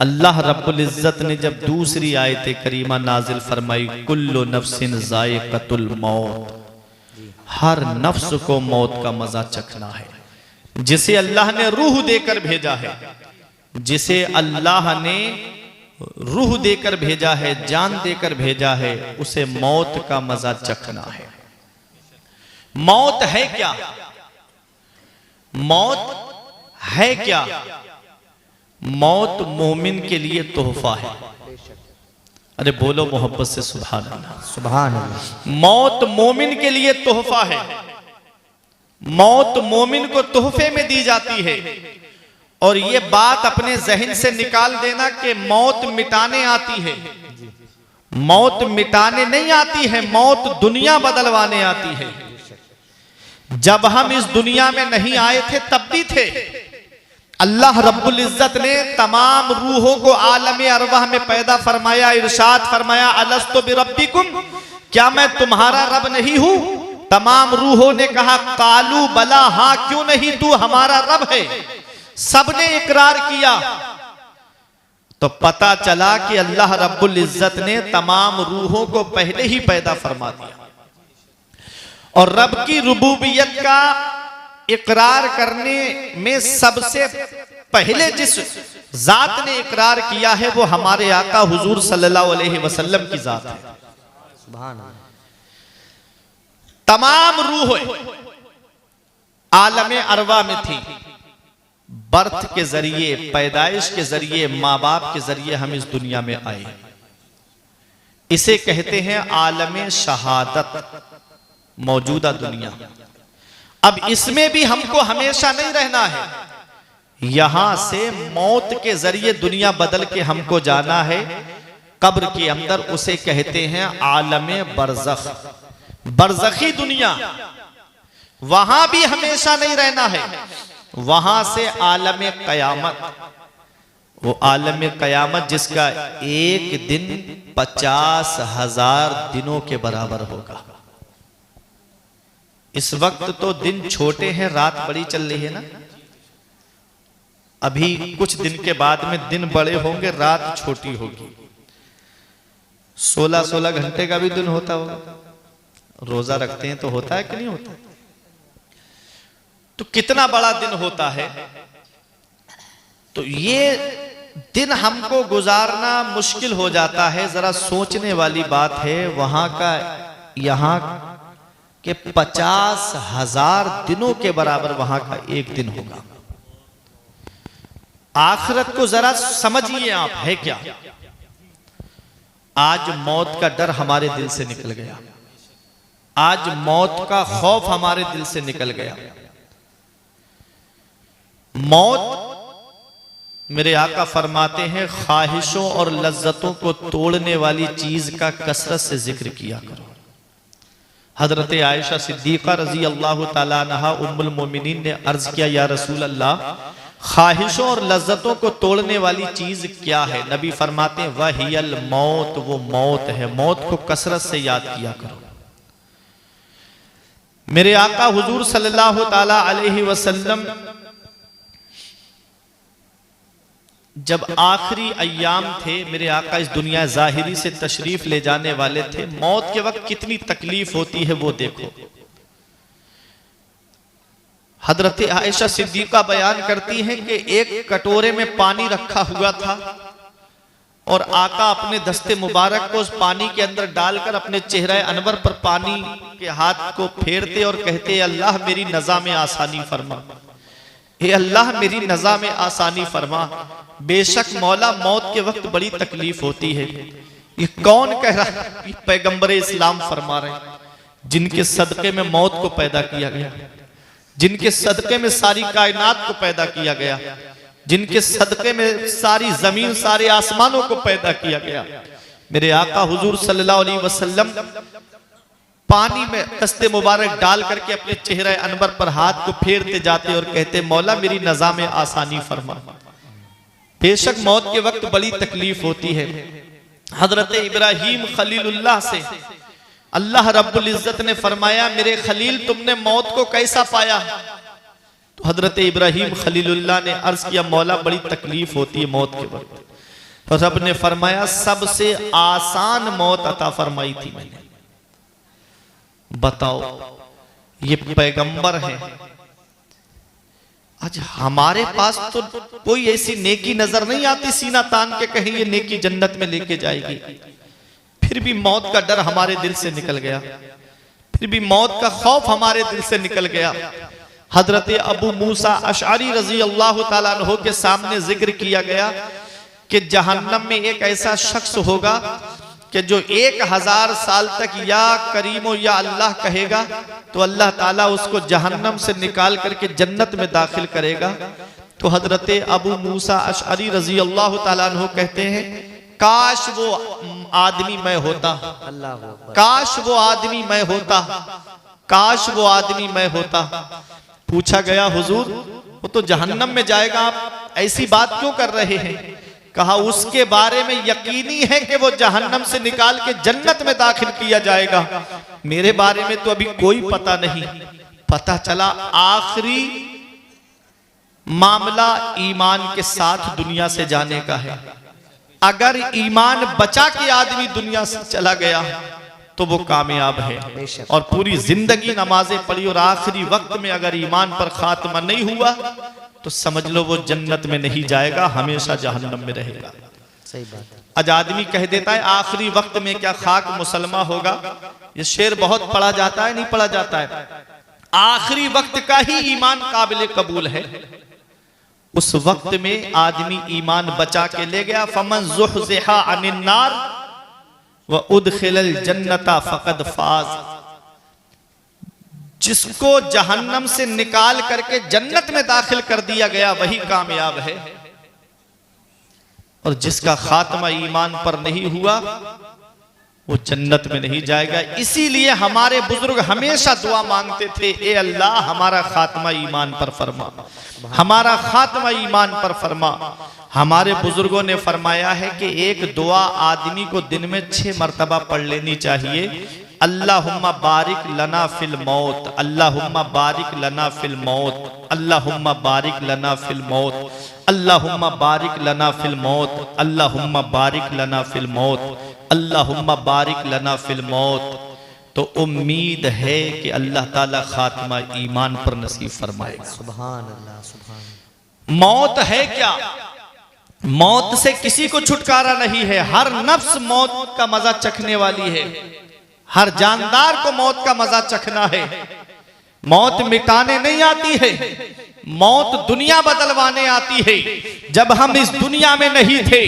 अल्लाह रब्बुल इज्जत ने जब दूसरी आयत करीमा नाजिल फरमाई, कुल्लु नफ्सिन जायक़तुल मौत, हर नफ्स को मौत का मजा चखना है। जिसे अल्लाह ने रूह देकर भेजा है, जिसे अल्लाह ने रूह देकर भेजा है, जान देकर भेजा है, उसे मौत का मजा चखना है। मौत है क्या? मौत है क्या? मौत मोमिन के लिए तोहफा है। अरे बोलो मोहब्बत से सुभान अल्लाह, सुभान अल्लाह। मौत मोमिन के लिए तोहफा है। मौत मोमिन को तोहफे में दी जाती है। और ये बात अपने जहन से निकाल देना कि मौत मिटाने आती है। मौत मिटाने नहीं आती है, मौत दुनिया बदलवाने आती है। जब हम इस दुनिया में नहीं आए थे तब भी थे। अल्लाह रब्बुल इज्जत ने तमाम रूहों को आलम अरवाह में पैदा फरमाया, इरशाद फरमाया, अलस्तु बिरब्बिकुम, क्या मैं तुम्हारा रब नहीं हूं? तमाम रूहों ने कहा, कालू बला, हां क्यों नहीं, तू हमारा रब है। सबने इकरार किया। तो पता चला कि अल्लाह रब्बुल इज्जत ने तमाम रूहों को पहले ही पैदा फरमा दिया। और रब की रुबूबियत का इकरार करने में सबसे पहले जिस जात ने इकरार किया है वो हमारे आका हुजूर सल्लल्लाहु अलैहि वसल्लम की जात है। सुभान अल्लाह। तमाम रूह आलम अरवा में थी। बर्थ के जरिए, पैदाइश के जरिए, माँ बाप के जरिए हम इस दुनिया में आए। इसे कहते हैं आलम शहादत, मौजूदा दुनिया। अब इसमें भी हमको हमेशा नहीं रहना है। यहां से मौत के जरिए दुनिया बदल के हमको जाना है कब्र के अंदर। उसे कहते हैं आलम बरज़ख, बरज़खी दुनिया। वहां भी हमेशा नहीं रहना है। वहां से आलम कयामत, वो आलम कयामत जिसका एक दिन 50,000 दिनों के बराबर होगा। इस वक्त तो दिन छोटे हैं, रात बड़ी चल रही है ना। अभी कुछ दिन के बाद में दिन बड़े होंगे, रात छोटी होगी। 16-16 घंटे का भी दिन होता होगा। रोजा रखते हैं तो होता है कि नहीं होता? तो कितना बड़ा दिन होता है। तो ये दिन हमको गुजारना मुश्किल हो जाता है। जरा सोचने वाली बात है। वहां का यहां के 50,000 दिनों के बराबर वहां का एक दिन होगा। आखिरत को जरा समझिए आप, है क्या? आज मौत का डर हमारे दिल से निकल गया। आज मौत का खौफ हमारे दिल से निकल गया। मौत, मेरे आका फरमाते हैं, ख्वाहिशों और लज्जतों को तोड़ने वाली चीज का कसरत से जिक्र किया करो। हजरत आयशा सिद्दीक़ा रजी अल्लाह ताला अन्हा उम्मुल मोमिनीन ने अर्ज किया, या रसूल अल्लाह, ख्वाहिशों और लज्जतों को तोड़ने वाली चीज क्या है? नबी फरमाते हैं, वहियल मौत, वो मौत है। मौत को कसरत से याद किया करो। मेरे आका हुजूर सल्लल्लाहु ताला अलैहि वसल्लम जब आखिरी अय्याम थे, मेरे आका इस दुनिया जाहिरी से तशरीफ ले जाने वाले थे। मौत के वक्त कितनी तकलीफ होती है वो देखो। हजरत आयशा सिद्दीक़ा बयान करती हैं कि एक कटोरे में पानी रखा हुआ था और आका अपने दस्ते मुबारक को उस पानी के अंदर डालकर अपने चेहरे अनवर पर पानी के हाथ को फेरते और कहते, अल्लाह मेरी नज़ा में आसानी फरमा, हे अल्लाह मेरी नज़ा में आसानी फरमा। बेशक मौला, मौत के वक्त बड़ी तकलीफ होती है। ये कौन कह रहा है? ये पैगंबर इस्लाम फरमा रहे हैं, जिनके सदक़े में मौत को पैदा किया गया, जिनके सदक़े में सारी कायनात को पैदा किया गया, जिनके सदक़े में सारी जमीन, सारे आसमानों को पैदा किया गया। मेरे आका हुजूर सल्लल्लाहु अलैहि वसल्लम पानी में दस्ते मुबारक डाल करके अपने चेहरे अनवर पर हाथ को फेरते जाते और कहते, मौला मेरी नज़ा में आसानी फरमा। बेशक मौत के वक्त बड़ी तकलीफ होती है। हजरत इब्राहीम खलीलुल्लाह से अल्लाह रब्बुल इज्जत ने फरमाया, मेरे खलील तुमने मौत को कैसा पाया? तो हजरत इब्राहीम खलीलुल्लाह ने अर्ज किया, मौला बड़ी तकलीफ होती है मौत के वक्त। तो रब ने फरमाया सबसे आसान मौत अता फरमाई थी मैंने। बताओ, ये पैगंबर है। आज हमारे पास तो कोई ऐसी नेकी नजर नहीं आती सीना तान के कहें ये नेकी जन्नत में लेके जाएगी, फिर भी मौत का डर हमारे दिल से निकल गया, फिर भी मौत का खौफ हमारे दिल से निकल गया। हजरत अबू मूसा अशअरी रजी अल्लाह ताला अन्हु के सामने जिक्र किया गया कि जहन्नम में एक ऐसा शख्स होगा कि जो 1000 साल तक या करीमो या अल्लाह कहेगा तो अल्लाह ताला उसको जहन्नम से निकाल करके जन्नत में दाखिल करेगा। तो हजरत अबू मूसा अशअरी रजी अल्लाह ताला अन्हु कहते हैं काश वो आदमी मैं होता, काश वो आदमी मैं होता, काश वो आदमी मैं होता। पूछा गया हुजूर वो तो जहन्नम में जाएगा, आप ऐसी बात क्यों कर रहे हैं? कहा उसके बारे में यकीनी है कि वो जहन्नम से निकाल के जन्नत में दाखिल किया जाएगा, मेरे बारे में तो अभी कोई पता नहीं। पता चला आखिरी मामला ईमान के साथ दुनिया से जाने का है। अगर ईमान बचा के आदमी दुनिया से चला गया तो वो कामयाब है, और पूरी जिंदगी नमाजें पढ़ी और आखिरी वक्त में अगर ईमान पर खात्मा नहीं हुआ तो समझ लो वो जन्नत में नहीं जाएगा, हमेशा जहन्नम में रहेगा। सही बात। आज आदमी कह देता है आखिरी वक्त में क्या खाक मुसलमा होगा। ये शेर बहुत पढ़ा जाता है, नहीं पढ़ा जाता है। आखिरी वक्त का ही ईमान काबिल कबूल है। उस वक्त में आदमी ईमान बचा के ले गया। फमन ज़ुहज़िहा अनिन नार व उदखिलल जन्नता फ़क़द फ़ाज़। जिसको जहन्नम से निकाल करके जन्नत में दाखिल कर दिया गया वही कामयाब है, और जिसका खात्मा ईमान पर नहीं हुआ वो जन्नत में नहीं जाएगा। इसीलिए हमारे बुजुर्ग हमेशा दुआ मांगते थे, ए अल्लाह हमारा खात्मा ईमान पर फरमा, हमारा खात्मा ईमान पर फरमा। हमारे बुजुर्गों ने फरमाया है कि एक दुआ आदमी को दिन में 6 मरतबा पढ़ लेनी चाहिए। अल्लाहुम्मा बारिक लना फिल मौत, अल्लाहुम्मा बारिक लना फिल मौत, अल्लाहुम्मा बारिक लना फिल मौत, अल्लाहुम्मा बारिक लना फिल मौत, अल्लाहुम्मा बारिक लना फिल मौत, अल्लाहुम्मा बारिक लना फिल मौत। तो उम्मीद है कि अल्लाह ताला खात्मा ईमान पर नसीब फरमाएगा। सुभान अल्लाह, सुभान। मौत है क्या? मौत से किसी को छुटकारा नहीं है। हर नफ्स मौत का मजा चखने वाली है, हर जानदार को मौत का मजा चखना है। मौत मिटाने नहीं आती है, मौत दुनिया बदलवाने आती है। जब हम इस दुनिया में नहीं थे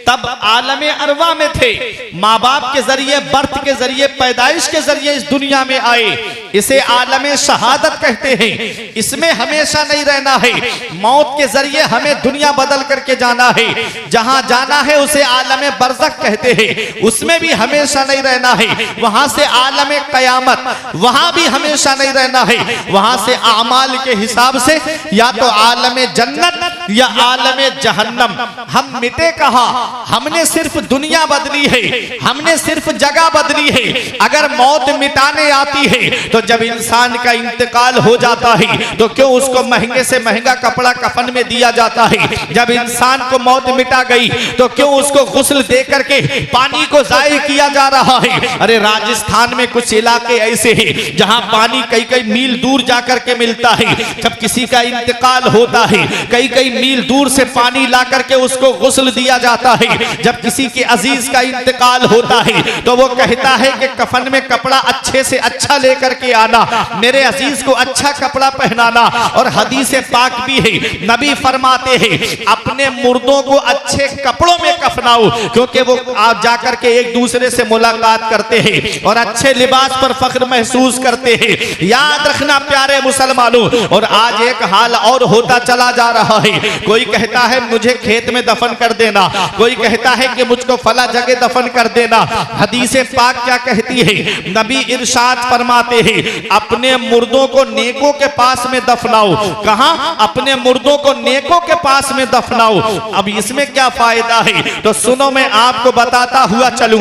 तब आलमे अरवा में थे, माँ बाप के जरिए, बर्थ के जरिए, पैदाइश के जरिए इस दुनिया में आए। इसे आलमे शहादत कहते हैं। इसमें हमेशा नहीं रहना है, मौत के जरिए हमें दुनिया बदल करके जाना है। जहां जाना है उसे आलमे बरज़ख कहते हैं, उसमें भी हमेशा नहीं रहना है। वहां से आलमे कयामत, वहां भी हमेशा नहीं रहना है। वहां से आमाल के हिसाब से या तो आलमे जन्नत या आलमे जहन्नम। हम मिटे कहा, हमने सिर्फ दुनिया बदली है, हमने सिर्फ जगह बदली है। अगर मौत मिटाने आती है तो जब इंसान का इंतकाल हो जाता है तो क्यों उसको महंगे से महंगा कपड़ा कफन में दिया जाता है? जब इंसान को मौत मिटा गई तो क्यों उसको गुस्ल दे करके पानी को जाया किया जा रहा है? अरे राजस्थान में कुछ इलाके ऐसे हैं जहां पानी कई कई मील दूर जाकर के मिलता है। जब किसी का इंतकाल होता है कई कई मील दूर से पानी ला करके उसको गुस्ल दिया जाता है। जब किसी के अजीज का इंतकाल होता है तो वो कहता है कि कफन में कपड़ा अच्छे से अच्छा लेकर के आना, मेरे अजीज को अच्छा कपड़ा पहनाना। और हदीस पाक भी है, नबी फरमाते हैं अपने मुर्दों को अच्छे कपड़ों में कफनाओ, क्योंकि वो आप जाकर के एक दूसरे से मुलाकात करते हैं और अच्छे लिबास पर फख्र महसूस करते हैं। याद रखना प्यारे मुसलमानों। और आज एक हाल और होता चला जा रहा है, कोई कहता है मुझे खेत में दफन कर देना, कोई कहता है कि मुझको फला जगह दफन कर देना। हदीस पाक क्या कहती है? नबी इरशाद फरमाते हैं अपने मुर्दों को नेकों के पास में दफनाओ। कहां? अपने मुर्दों को नेकों के पास में दफनाओ। अब इसमें क्या फायदा है? तो सुनो, मैं आपको बताता हुआ चलूं।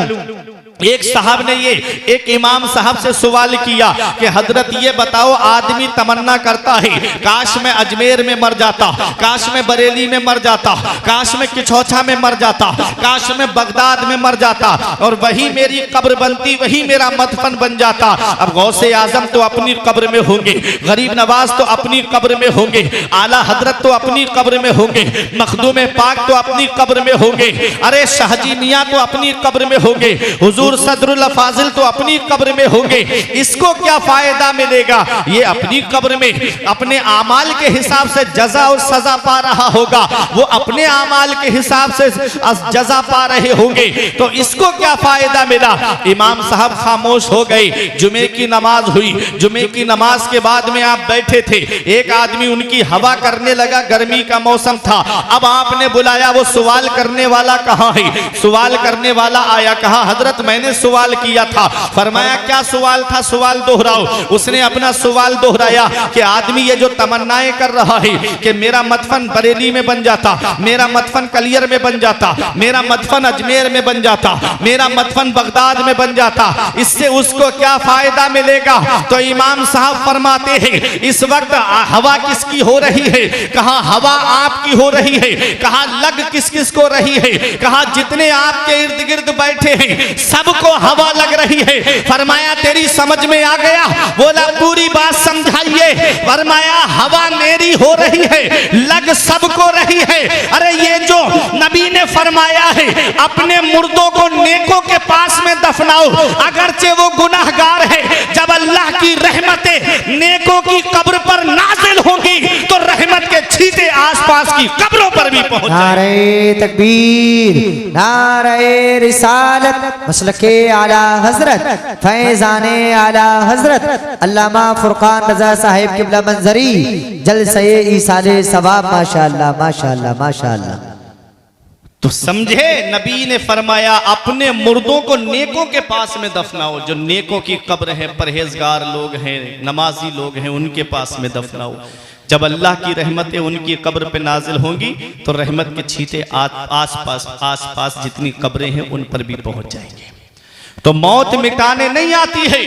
एक साहब ने ये एक इमाम साहब से सवाल किया कि हजरत ये बताओ, आदमी तमन्ना करता है काश मैं अजमेर में मर जाता, काश मैं बरेली में मर जाता, काश मैं किछौछा में मर जाता, काश मैं बगदाद में मर जाता और वही मेरी कब्र बनती, वही मेरा मदफन बन जाता। अब गौसे आजम तो अपनी कब्र में होंगे, गरीब नवाज तो अपनी कब्र में होंगे, आला हजरत तो अपनी कब्र में होंगे, मखदूम पाक तो अपनी कब्र में होंगे, अरे शाहजी मियाँ तो अपनी कब्र में होंगे, हुजूर सदरुल फाजिल तो अपनी कब्र में होंगे। इसको क्या फायदा मिलेगा? ये अपनी कब्र में अपने आमाल के हिसाब से जजा और सजा पा रहा होगा, वो अपने आमाल के हिसाब से जजा पा रहे होंगे, तो इसको क्या फायदा मिला? इमाम साहब खामोश हो गए। जुमे की नमाज हुई, जुमे की नमाज के बाद में आप बैठे थे, एक आदमी उनकी हवा करने लगा, गर्मी का मौसम था। अब आपने बुलाया, वो सवाल करने वाला कहाँ है? सवाल करने वाला आया, कहा हजरत मैंने सवाल किया था। फरमाया क्या सवाल था? सवाल दोहराओ। उसने अपना सवाल दोहराया कि आदमी ये जो तमन्नाएं कर रहा है कि मेरा मदफन बरेली में बन जाता, मेरा मदफन कलियर में बन जाता, मेरा मदफन अजमेर में बन जाता, मेरा मदफन बगदाद में बन जाता, इससे उसको क्या फायदा मिलेगा? तो इमाम साहब फरमाते हैं इस वक्त हवा किसकी हो रही है? कहा हवा आपकी हो रही है। कहा लग किस किस को रही है? कहा जितने आपके इर्द गिर्द बैठे हैं सबको हवा लग रही है। फरमाया तेरी समझ में आ गया? बोला पूरी बात समझाइए। फरमाया हवा मेरी हो रही है, लग सबको रही है। अरे ये जो नबी ने फरमाया है अपने मुर्दों को नेकों के पास में दफनाओ, अगरचे वो गुनाहगार है, जब अल्लाह की रहमतें नेकों की कब्र पर नाजिल होंगी तो रहमत के छींटे आसपास की कब्रों पर भी पहुंच जाएंगे। नारे तकबीर, नारे रिसालत, मसलके आला हजरत, फैजाने आला हजरत अल्लामा फुरकान रजा साहिब किबला मंजरी जलसे ईसाले सवाब। माशाअल्लाह माशाअल्लाह माशाअल्लाह। तो समझे, नबी ने फरमाया अपने मुर्दों को नेकों के पास में दफनाओ, जो नेकों की कब्र है, परहेजगार लोग हैं, नमाजी लोग हैं, उनके पास में दफनाओ। जब अल्लाह की रहमतें उनकी कब्र पे नाजिल होंगी तो रहमत के छींटे आस पास जितनी कब्रें हैं उन पर भी पहुंच जाएंगे। तो मौत मिटाने नहीं आती है,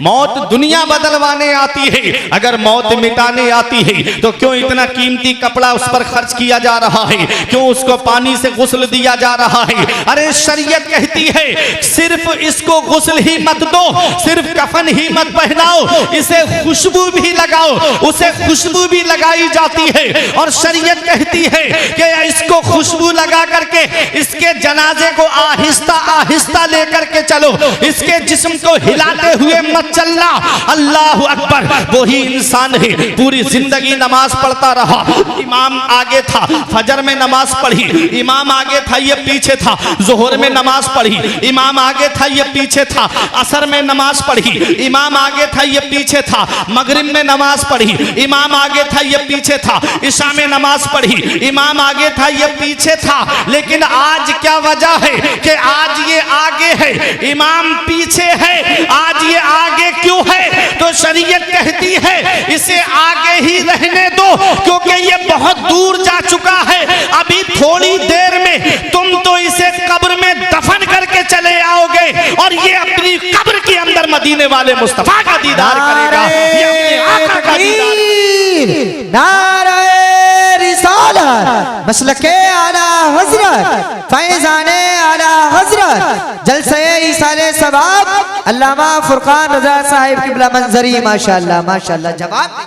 मौत दुनिया बदलवाने आती है। अगर मौत मिटाने आती है तो क्यों इतना कीमती कपड़ा उस पर खर्च किया जा रहा है? क्यों उसको पानी से गुस्ल दिया जा रहा है? अरे शरीयत कहती है सिर्फ इसको गुस्ल ही मत दो, सिर्फ कफन ही मत पहनाओ, इसे खुशबू भी लगाओ। उसे खुशबू भी लगाई जाती है और शरीयत कहती है कि इसको खुशबू लगा करके इसके जनाजे को आहिस्ता आहिस्ता लेकर के चलो, इसके जिस्म को हिलाते हुए मत चलना। अल्लाह अकबर। वही इंसान है पूरी जिंदगी नमाज पढ़ता रहा, इमाम आगे था, फजर में नमाज पढ़ी, इमाम आगे था ये पीछे था, जोहर में नमाज पढ़ी, इमाम आगे था ये पीछे था, असर में नमाज पढ़ी, इमाम आगे था ये पीछे था, मगरिब में नमाज पढ़ी, इमाम आगे था ये पीछे था, इशा में नमाज पढ़ी, इमाम आगे था ये पीछे था। लेकिन आज क्या वजह है कि आज ये आगे है, इमाम पीछे है? आज ये आगे क्यों है? तो शरीयत कहती है इसे आगे ही रहने दो, क्योंकि ये बहुत दूर जा चुका है। अभी थोड़ी देर में तुम तो इसे कब्र में दफन करके चले आओगे और ये अपनी कब्र के अंदर मदीने वाले मुस्तफा का दीदार करेगा, ये अपने आका का दीदार। नारे रिसालत, मसलके आला हजरत, फैजाने आला हजरत, जलसे ईसाले सवाब अल्लामा फुरकान रजा साहिब किबला मंजरी। माशाअल्लाह माशाअल्लाह। जवाब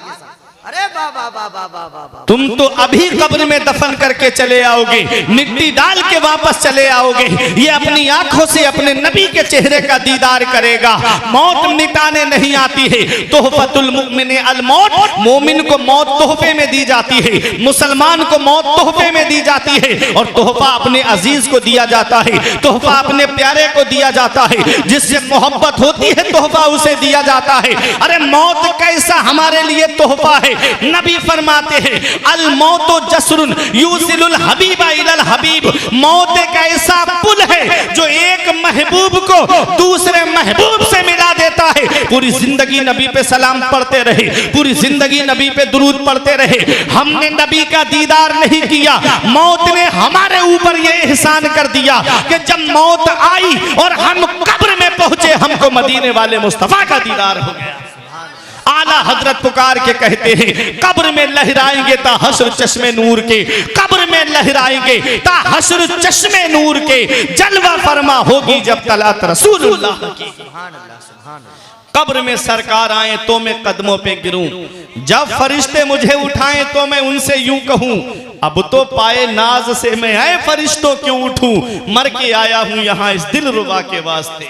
अरे बाबा बाबा बाबा, तुम तो अभी कब्र में दफन करके चले आओगे, मिट्टी डाल के वापस चले आओगे। ये अपनी आंखों से अपने नबी के चेहरे का दीदार करेगा। मौत मिटाने नहीं आती है। तोहफतुल मुमिन अल मौत, मोमिन को मौत तोहफे में दी जाती है, मुसलमान को मौत तोहफे में दी जाती है। और तोहफा अपने अजीज को दिया जाता है, तोहफा अपने प्यारे को दिया जाता है, जिससे मोहब्बत होती है तोहफा उसे दिया जाता है। अरे मौत कैसा हमारे लिए तोहफा है। नबी फरमाते हैं अल मौतो जसरुन यूसिलुल हबीबा इलल हबीब। मौत एक ऐसा पुल है जो एक महबूब को दूसरे महबूब से मिला देता कहता है पूरी जिंदगी नबी पे सलाम पढ़ते रहे, पूरी जिंदगी नबी पे दुरूद पढ़ते रहे, हमने नबी का दीदार नहीं किया। मौत ने हमारे ऊपर ये एहसान कर दिया कि जब मौत आई और हम कब्र में पहुंचे, हमको मदीने वाले मुस्तफा का दीदार हो गया। आला हजरत पुकार के कहते हैं कब्र में लहराएंगे ता हश्र चश्मे नूर के, कब्र में लहराएंगे ता हश्र चश्मे नूर के, जलवा फरमा होगी जब तलात रसूलुल्लाह की। कब्र में सरकार आए तो मैं कदमों पे गिरूं, जब फरिश्ते मुझे उठाएं तो मैं उनसे यूं कहूं, अब तो पाए नाज से मैं ऐ फरिश्तों क्यों उठूं, मर के आया हूं यहां इस दिल रुबा के वास्ते।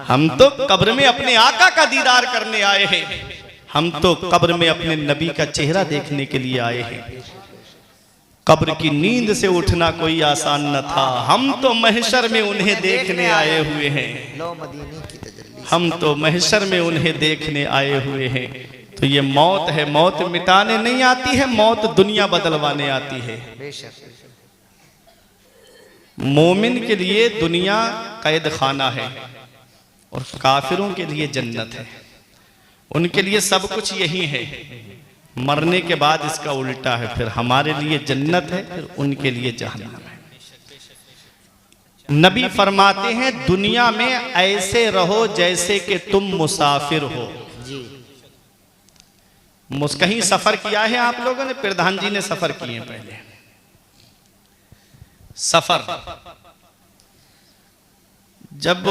हम तो कब्र में अपने आका का दीदार करने आए हैं, हम तो कब्र में अपने नबी का चेहरा देखने के लिए आए हैं। कब्र की नींद से उठना कोई आसान न था, हम तो महशर में उन्हें देखने आए हुए हैं, हम तो महशर में उन्हें देखने आए हुए हैं। तो ये मौत है, मौत मिटाने नहीं आती है, मौत दुनिया बदलवाने आती है। मोमिन के लिए दुनिया कैद खाना है और काफिरों के लिए जन्नत है, उनके लिए सब कुछ यही है, मरने के बाद इसका उल्टा है, फिर हमारे लिए जन्नत है, फिर उनके लिए जहन्नम है। नबी फरमाते हैं दुनिया में ऐसे रहो जैसे कि तुम मुसाफिर हो। कहीं सफर किया है आप लोगों ने? प्रधान जी ने सफर किए हैं पहले। सफर, जब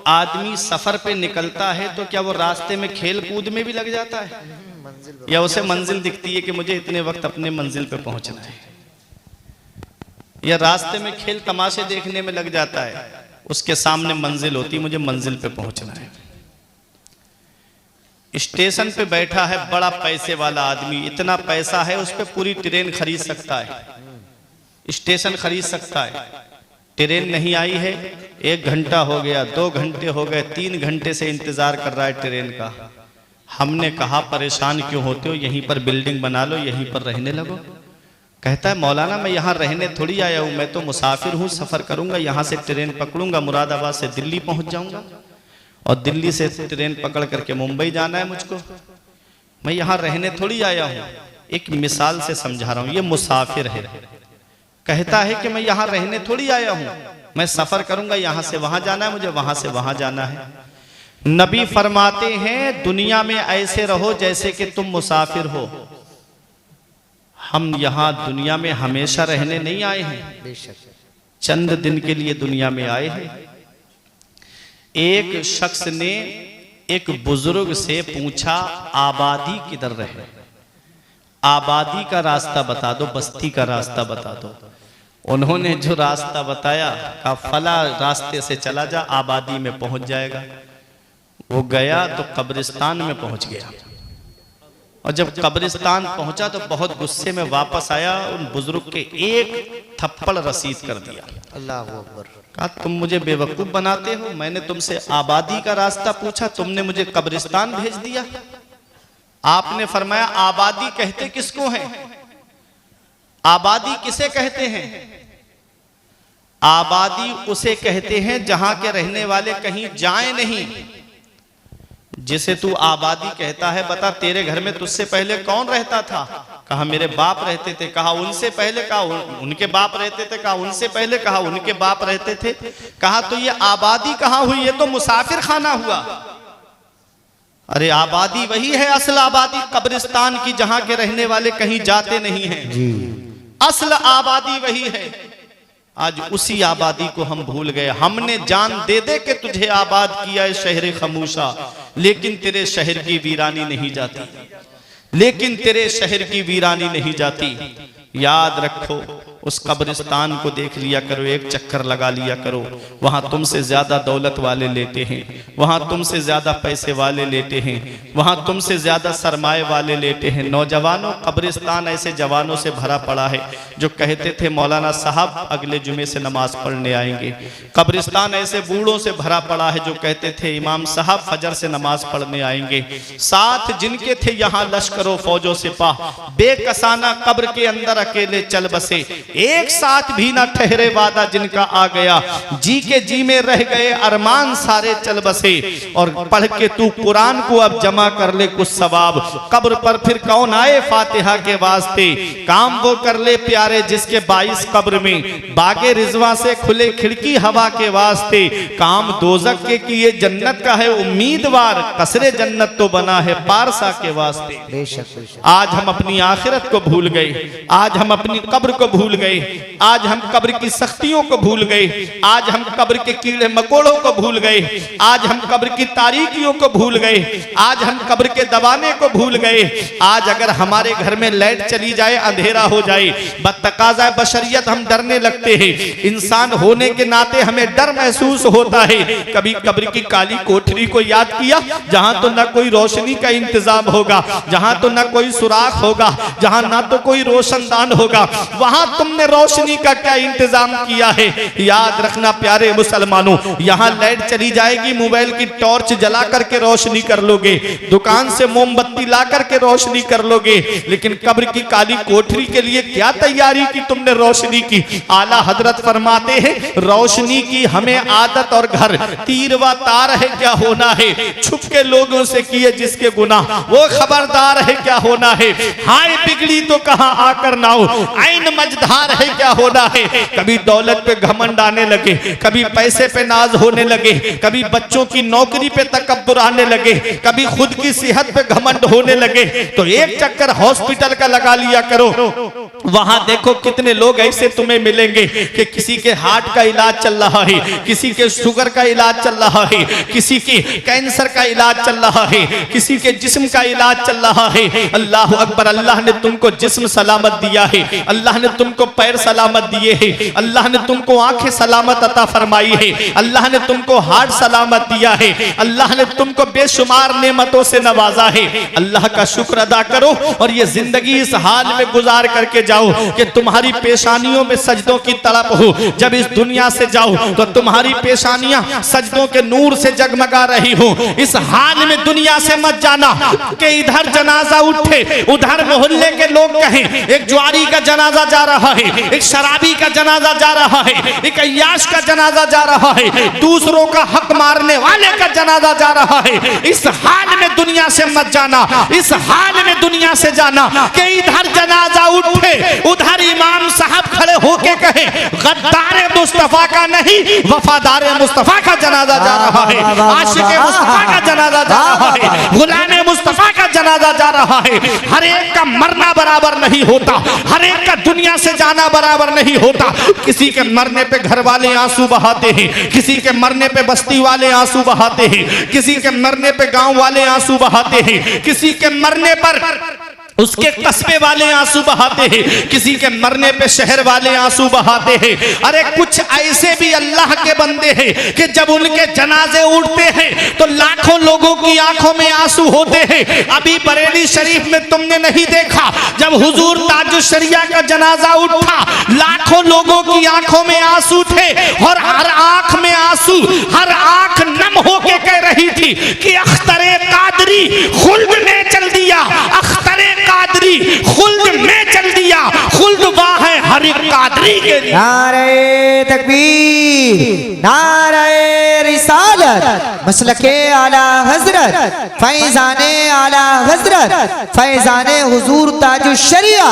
आदमी सफर पे निकलता है तो क्या वो रास्ते में खेल कूद में भी लग जाता है, या उसे मंजिल दिखती है कि मुझे इतने वक्त अपने मंजिल पे पहुंचना है, या रास्ते में खेल तमाशे देखने में लग जाता है, उसके सामने मंजिल होती, मुझे मंजिल पे पहुंचना है। स्टेशन पे बैठा है बड़ा पैसे वाला आदमी, इतना पैसा है उस पर पूरी ट्रेन खरीद सकता है, स्टेशन खरीद सकता है। ट्रेन नहीं आई है, 1 घंटा हो गया, 2 घंटे हो गए, 3 घंटे से इंतजार कर रहा है ट्रेन का। हमने कहा परेशान क्यों होते हो, यहीं पर बिल्डिंग बना लो, यहीं पर रहने लगो। कहता है मौलाना मैं यहाँ रहने थोड़ी आया हूँ, मैं तो मुसाफिर हूँ, सफर करूंगा, यहाँ से ट्रेन पकड़ूंगा, मुरादाबाद से दिल्ली पहुंच जाऊंगा और दिल्ली से ट्रेन पकड़ करके मुंबई जाना है मुझको, मैं यहाँ रहने थोड़ी आया हूँ। एक मिसाल से समझा रहा हूँ, ये मुसाफिर है, कहता है कि मैं यहाँ रहने थोड़ी आया हूँ, मैं सफर करूंगा, यहाँ से वहां जाना है मुझे, वहां से वहां जाना है। नबी फरमाते हैं दुनिया में ऐसे रहो जैसे कि तुम मुसाफिर हो। हम यहाँ दुनिया में हमेशा रहने नहीं आए हैं, चंद दिन के लिए दुनिया में आए हैं। एक शख्स ने एक बुजुर्ग से पूछा आबादी किधर रहे, आबादी का रास्ता बता दो, बस्ती का रास्ता बता दो। उन्होंने जो रास्ता बताया कहा फला रास्ते से चला जा, आबादी में पहुंच जाएगा। वो गया तो कब्रिस्तान में पहुंच गया, और जब कब्रिस्तान पहुंचा तो बहुत गुस्से में वापस आया, उन बुजुर्ग के एक थप्पड़ रसीद कर दिया। अल्लाह अकबर। कहा तुम मुझे बेवकूफ बनाते हो, मैंने तुमसे आबादी का रास्ता पूछा, तुमने मुझे कब्रिस्तान भेज दिया। आपने फरमाया आबादी कहते किसको है, आबादी किसे कहते हैं? आबादी उसे कहते हैं जहां के रहने वाले कहीं जाए नहीं। जिसे तू आबादी कहता है, बता तेरे घर में तुझसे पहले कौन रहता था? कहा मेरे बाप रहते थे। कहा उनसे पहले? कहा उनके बाप रहते थे। कहा उनसे पहले? कहा उनके बाप रहते थे। कहा तो ये आबादी कहाँ हुई? ये तो मुसाफिर खाना हुआ। अरे आबादी वही है असल आबादी कब्रिस्तान की, जहां के रहने वाले कहीं जाते नहीं हैं। असल आबादी वही है। आज उसी आबादी को हम भूल गए। हमने जान दे दे के तुझे आबाद किया है शहर खमूशा, लेकिन तेरे शहर की वीरानी नहीं जाती, लेकिन तेरे शहर की वीरानी नहीं जाती। याद रखो, उस कब्रिस्तान को देख लिया करो, एक चक्कर लगा लिया करो। वहां तुमसे ज्यादा दौलत वाले लेते हैं, वहां तुमसे ज्यादा पैसे वाले लेते हैं, वहां तुमसे ज्यादा सरमाए वाले लेते हैं। नौजवानों, कब्रिस्तान ऐसे जवानों से भरा पड़ा है जो कहते थे मौलाना साहब अगले जुमे से नमाज पढ़ने आएंगे। कब्रिस्तान ऐसे बूढ़ों से भरा पड़ा है जो कहते थे इमाम साहब फजर से नमाज पढ़ने आएंगे। साथ जिनके थे यहाँ लश्करों फौजों सिपाह, बेकसाना कब्र के अंदर अकेले चल बसे। एक साथ भी ना ठहरे वादा जिनका आ गया, जी के जी में रह गए अरमान सारे चल बसे। और पढ़ के तू कुरान को अब जमा कर ले कुछ सवाब, कब्र पर फिर कौन आए फातिहा के वास्ते। काम वो कर ले प्यारे जिसके 22 कब्र में, बागे रिजवा से खुले खिड़की हवा के वास्ते। काम दोजक के किए जन्नत का है उम्मीदवार, कसरे जन्नत तो बना है पारसा के वास्ते। आज हम अपनी आखिरत को भूल गए, आज हम अपनी कब्र को भूल गए, आज हम कब्र की सख्तियों को भूल गए, आज हम कब्र के कीड़े मकोड़ों को भूल गए, आज हम कब्र की तारीकियों को भूल गए, आज हम कब्र के दबाने को भूल गए। आज अगर हमारे घर में लाइट चली जाए, अंधेरा हो जाए, बतकाज़ा बशरियत हम डरने लगते हैं। इंसान होने के नाते हमें डर महसूस होता है। कभी कब्र की काली कोठरी को याद किया, जहां तो न कोई रोशनी का इंतजाम होगा, जहां तो न कोई सुराख होगा, जहां ना तो कोई रोशनदान होगा, वहां तुमने रोशनी का क्या इंतजाम किया है। याद रखना प्यारे मुसलमानों, यहाँ लाइट चली जाएगी, मोबाइल की टॉर्च जला करके रोशनी कर लोगे, दुकान से मोमबत्ती ला करके रोशनी कर लोगे, लेकिन कब्र की काली कोठरी के लिए क्या तैयारी की तुमने रोशनी की। आला हजरत फरमाते हैं रोशनी की हमें आदत और घर तीर व तार है क्या होना है। छुप के लोगों से किए जिसके गुनाह वो खबरदार है क्या होना है। हाय बिगड़ी तो कहां आकर नाओ, आइन मझधार है क्या होना है। कभी दौलत पे घमंड आने लगे, कभी पैसे पे नाज होने लगे, कभी बच्चों की नौकरी पे तकब्बुर आने लगे, कभी खुद की सेहत पे घमंड होने लगे, तो एक चक्कर हॉस्पिटल का लगा लिया करो। वहां देखो कितने लोग ऐसे तुम्हें मिलेंगे कि किसी के हार्ट का इलाज चल रहा है, किसी के शुगर का इलाज चल रहा है, किसी के कैंसर का इलाज चल रहा है, किसी के जिस्म का इलाज चल रहा है। अल्लाह अकबर, अल्लाह ने तुमको जिस्म सलामत दिया है, अल्लाह ने तुमको पैर सलामत दिए हैं, अल्लाह ने तुमको आंखें सलामत अता फरमाई है, अल्लाह ने तुमको हार्ट सलामत दिया है, अल्लाह ने तुमको बेशुमार नेमतों से नवाजा है। अल्लाह का शुक्र अदा करो और ये जिंदगी इस हाल में गुजार करके जाओ कि तुम्हारी पेशानियों में सजदों की तड़प हो। जब इस दुनिया से जाओ तो तुम्हारी पेशानियां सजदों के नूर से जगमगा रही हो। इस हाल में दुनिया से मत जाना कि इधर जनाजा उठे, उधर मोहल्ले के लोग कहें एक जुआरी का जनाजा जा रहा है, एक शराबी का जनाजा जा रहा है, एक अय्याश का जनाजा जा रहा है, दूसरों का हक मारने वाले का जनाजा जा रहा है। इस हाल में दुनिया से मत जाना, इस हाल में दुनिया से जाना कि इधर जनाजा उठे, उधर इमाम साहब खड़े होके कहे गद्दार मुस्तफा का नहीं वफादार मुस्तफा का जनाजा जा रहा है, आशिक मुस्तफा का जनाजा जा रहा है, गुलाम मुस्तफा का जनाजा जा रहा है। हर एक का मरना बराबर नहीं होता, हर एक का दुनिया से जाना बराबर नहीं होता। किसी के मरने पे घर वाले आंसू बहाते हैं, किसी के मरने पे बस्ती वाले आंसू बहाते हैं, किसी के मरने पे गांव वाले आंसू बहाते हैं, किसी के मरने पर उसके कस्बे वाले आंसू बहाते हैं, किसी के मरने पे शहर वाले आंसू बहाते हैं। अरे कुछ ऐसे भी अल्लाह के बंदे हैं कि जब उनके जनाजे उठते हैं तो लाखों लोगों की आंखों में आंसू होते हैं। अभी बरेली शरीफ में तुमने नहीं देखा, जब हुजूर ताजुल शरिया का जनाजा उठा लाखों लोगों की आंखों में आंसू थे और हर आंख में आंसू, हर आंख नम होके कह रही थी कि अख्तरे कादरी खुल्द में चल दिया, अख्तरे कादरी खुल्द में चल दिया, खुल्द वाह है हर एक कादरी के लिए। नारे तकबीर, नारे रिसालत, मसलके आला हजरत, फैजाने आला हजरत, फैजाने हुजूर ताजुल शरिया,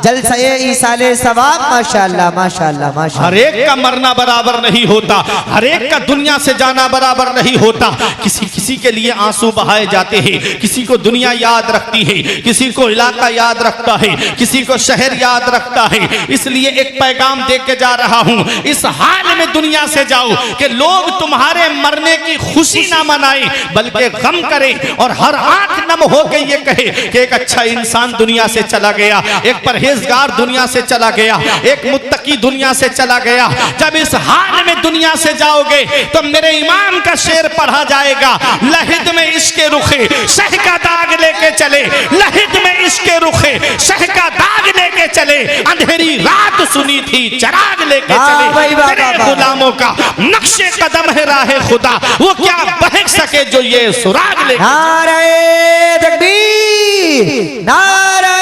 जलसे ईसाले सवाब। माशाअल्लाह माशाअल्लाह माशाअल्लाह। हर एक का मरना बराबर नहीं होता, हर एक का दुनिया से जाना बराबर नहीं होता। किसी किसी के लिए आंसू बहाए जाते हैं, किसी को दुनिया याद रखती है, किसी को इलाका याद रखता है, किसी को शहर याद रखता है। इसलिए एक पैगाम दे के जा रहा हूं, इस हाल में दुनिया से जाओ कि लोग तुम्हारे मरने की खुशी ना मनाएं बल्कि गम करें और हर आंख नम होकर ये कहे कि एक अच्छा इंसान दुनिया से चला गया, एक परहेजगार दुनिया से चला गया, एक मुत्तकी दुनिया से चला गया। जब इस हाल में दुनिया से जाओगे तो मेरे इमाम का शेर पढ़ा जाएगा, लहिद में इश्के रुखे शह का दाग लेके चले, लहिद में इश्के रुखे शह का दाग लेके चले, अंधेरी रात सुनी थी चराग लेके चले। तेरे गुलामों का नक्शे कदम है राहे खुदा, वो क्या बहक सके जो ये सुराग लेके। नारे तकबीर, नारे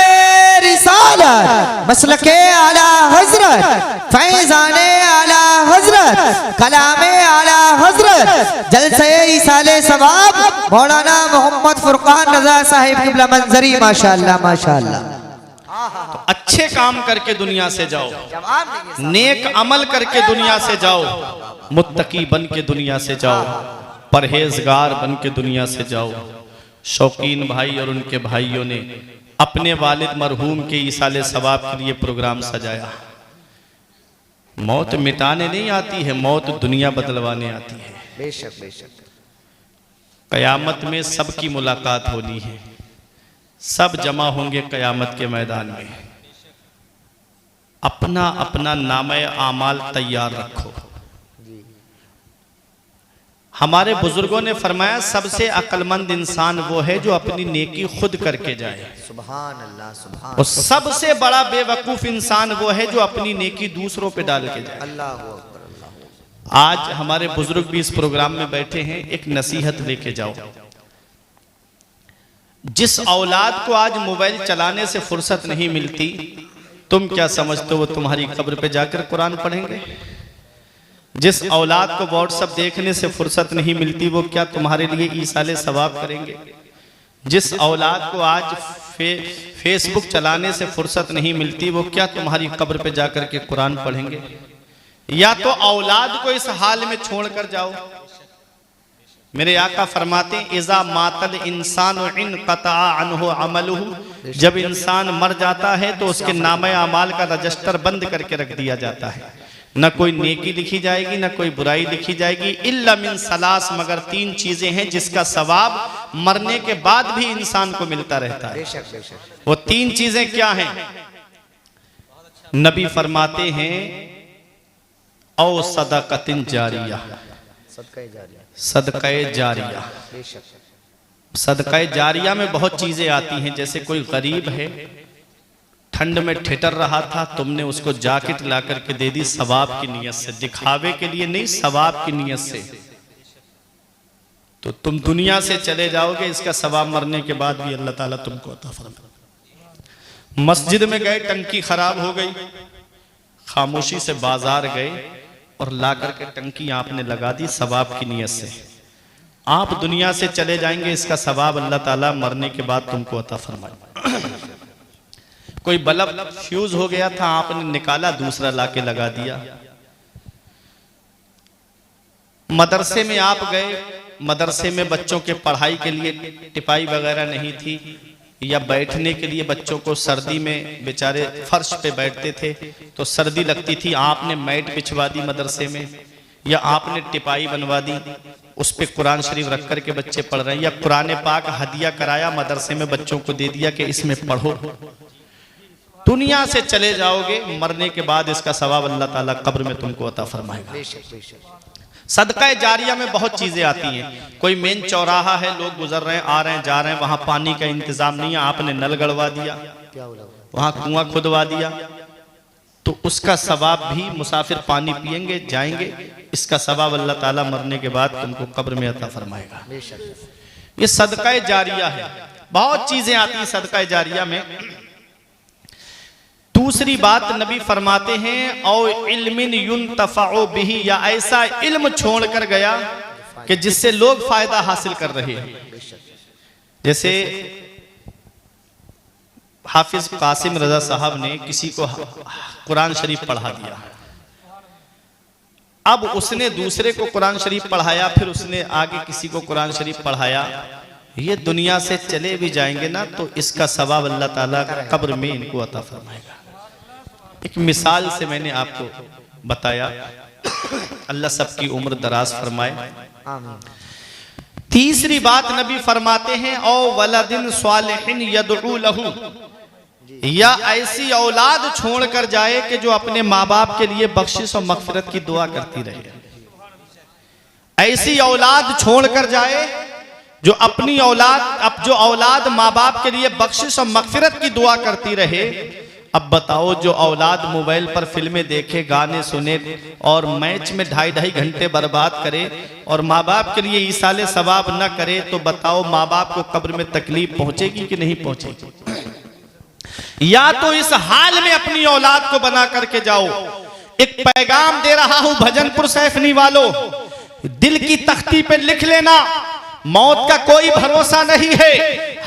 रिसालत, मसलके आला हजरत, फैजाने आला हजरत, कलामे आला हजरत, जलसे इसाले सवाब मौलाना मोहम्मद फुरकान रजा साहिब किबला मंजरी। माशाअल्लाह माशाअल्लाह। तो अच्छे काम करके दुनिया से जाओ, नेक अमल करके दुनिया से जाओ, मुत्तकी बन के दुनिया से जाओ, परहेजगार बन के दुनिया से जाओ। शौकीन भाई और उनके भाइयों ने अपने वालिद मरहूम के इसाले सवाब के लिए प्रोग्राम सजाया। मौत मिटाने नहीं आती है, मौत दुनिया बदलवाने आती है। बेशक बेशक। कयामत में सबकी मुलाकात होनी है, सब जमा होंगे कयामत के मैदान में। अपना अपना नामे आमाल तैयार रखो। हमारे बुजुर्गों ने फरमाया सबसे अक्लमंद इंसान वो है जो अपनी नेकी खुद करके जाए। सुभान अल्लाह सुभान। और सबसे बड़ा बेवकूफ इंसान वो है जो अपनी नेकी दूसरों पे डाल के जाए। अल्लाह अकबर अल्लाह। आज हमारे बुजुर्ग भी इस प्रोग्राम में बैठे हैं, एक नसीहत लेके जाओ। जिस औलाद को आज मोबाइल चलाने से फुर्सत नहीं मिलती, तुम क्या समझते हो वो तुम्हारी कब्र पे जाकर कुरान पढ़ेंगे? जिस औलाद को व्हाट्सएप देखने से फुर्सत नहीं मिलती, वो क्या तुम्हारे लिए ईसाले सवाब करेंगे? जिस औलाद को आज फेसबुक चलाने से फुर्सत नहीं मिलती, वो क्या तुम्हारी कब्र पे जाकर के कुरान पढ़ेंगे? या तो औलाद को इस हाल में छोड़कर जाओ। मेरे आका फरमाते हैं इज़ा मातल इंसान इन क़ता अन्हु अमलुहु, जब इंसान मर जाता है तो उसके नामे अमाल का रजिस्टर बंद करके रख दिया जाता है। न कोई नेकी लिखी जाएगी न कोई बुराई लिखी जाएगी। इल्ला मिन सलास, मगर 3 चीजें हैं जिसका सवाब मरने के बाद भी इंसान को मिलता रहता है। वो 3 चीजें क्या हैं? नबी फरमाते हैं औ सदक़तिन जारिया, सदक़े जारिया। सदक़े जारिया में बहुत चीजें आती हैं। जैसे कोई गरीब है, ठंड में ठिठर रहा था, तुमने उसको जैकेट ला करके दे दी सवाब की नीयत से, दिखावे के लिए नहीं, सवाब की नीयत से। तो तुम दुनिया से चले जाओगे, इसका सवाब मरने के बाद भी अल्लाह ताला तुमको अता फरमाएगा। मस्जिद में गए, टंकी खराब हो गई, खामोशी से बाजार गए और ला करके टंकी आपने लगा दी सवाब की नीयत से। आप दुनिया से चले जाएंगे, इसका सवाब अल्लाह ताला मरने के बाद तुमको अता फरमाएगा। कोई बल्ब फ्यूज हो गया था, आपने निकाला, दूसरा लाके लगा दिया। मदरसे में आप गए, मदरसे में बच्चों के पढ़ाई के लिए टिपाई वगैरह नहीं थी, या बैठने के लिए बच्चों को सर्दी में बेचारे फर्श पे बैठते थे तो सर्दी लगती थी, आपने मैट बिछवा दी मदरसे में, या आपने टिपाई बनवा दी, उस पे कुरान शरीफ रख कर के बच्चे पढ़ रहे हैं, या कुरान पाक हदिया कराया मदरसे में, बच्चों को दे दिया कि इसमें पढ़ो। दुनिया से चले जाओगे, मरने के बाद इसका सवाब अल्लाह ताला कब्र में तुमको अता फरमाएगा। सदका जारिया में बहुत चीजें आती हैं। कोई मेन चौराहा है, लोग गुजर रहे हैं, आ रहे हैं, जा रहे हैं, वहां पानी का इंतजाम नहीं है, आपने नल गड़वा दिया, वहां कुआं खुदवा दिया, तो उसका सवाब भी, मुसाफिर पानी पिएंगे जाएंगे, इसका सवाब अल्लाह ताला मरने के बाद तुमको कब्र में अता फरमाएगा। ये सदका जारिया है। बहुत चीजें आती हैं सदका जारिया में। दूसरी बात नबी फरमाते हैं औ इल्मिन युनतफ़अ बिही, या ऐसा इल्म छोड़ कर गया कि जिससे लोग फायदा हासिल कर रहे हैं। जैसे हाफिज कासिम रजा साहब ने किसी को कुरान शरीफ पढ़ा दिया, अब उसने दूसरे को कुरान शरीफ पढ़ाया, फिर उसने आगे किसी को कुरान शरीफ पढ़ाया। ये दुनिया से चले भी जाएंगे ना तो इसका सवाब अल्लाह ताला कब्र में इनको अता फरमाएगा। एक मिसाल से मैंने आपको बताया। अल्लाह सबकी उम्र दराज फरमाए। तीसरी बात नबी फरमाते हैं औ वलदिन स्वालिहिन यदउ लहू, या ऐसी औलाद छोड़ कर जाए कि जो अपने माँ बाप के लिए बख्शिश और मगफिरत की दुआ करती रहे। ऐसी औलाद छोड़ कर जाए जो अपनी औलाद, अब जो औलाद माँ बाप के लिए बख्शिश और मगफिरत की दुआ करती रहे। अब बताओ, जो औलाद मोबाइल पर फिल्में देखे, गाने सुने और मैच में 2.5 घंटे बर्बाद करे और माँ बाप के लिए ईसाले सवाब न करे, तो बताओ माँ बाप को कब्र में तकलीफ पहुंचेगी कि नहीं पहुंचेगी? या तो इस हाल में अपनी औलाद को बना करके जाओ। एक पैगाम दे रहा हूं भजनपुर सैफनी वालों, दिल की तख्ती पे लिख लेना, मौत का कोई भरोसा नहीं है।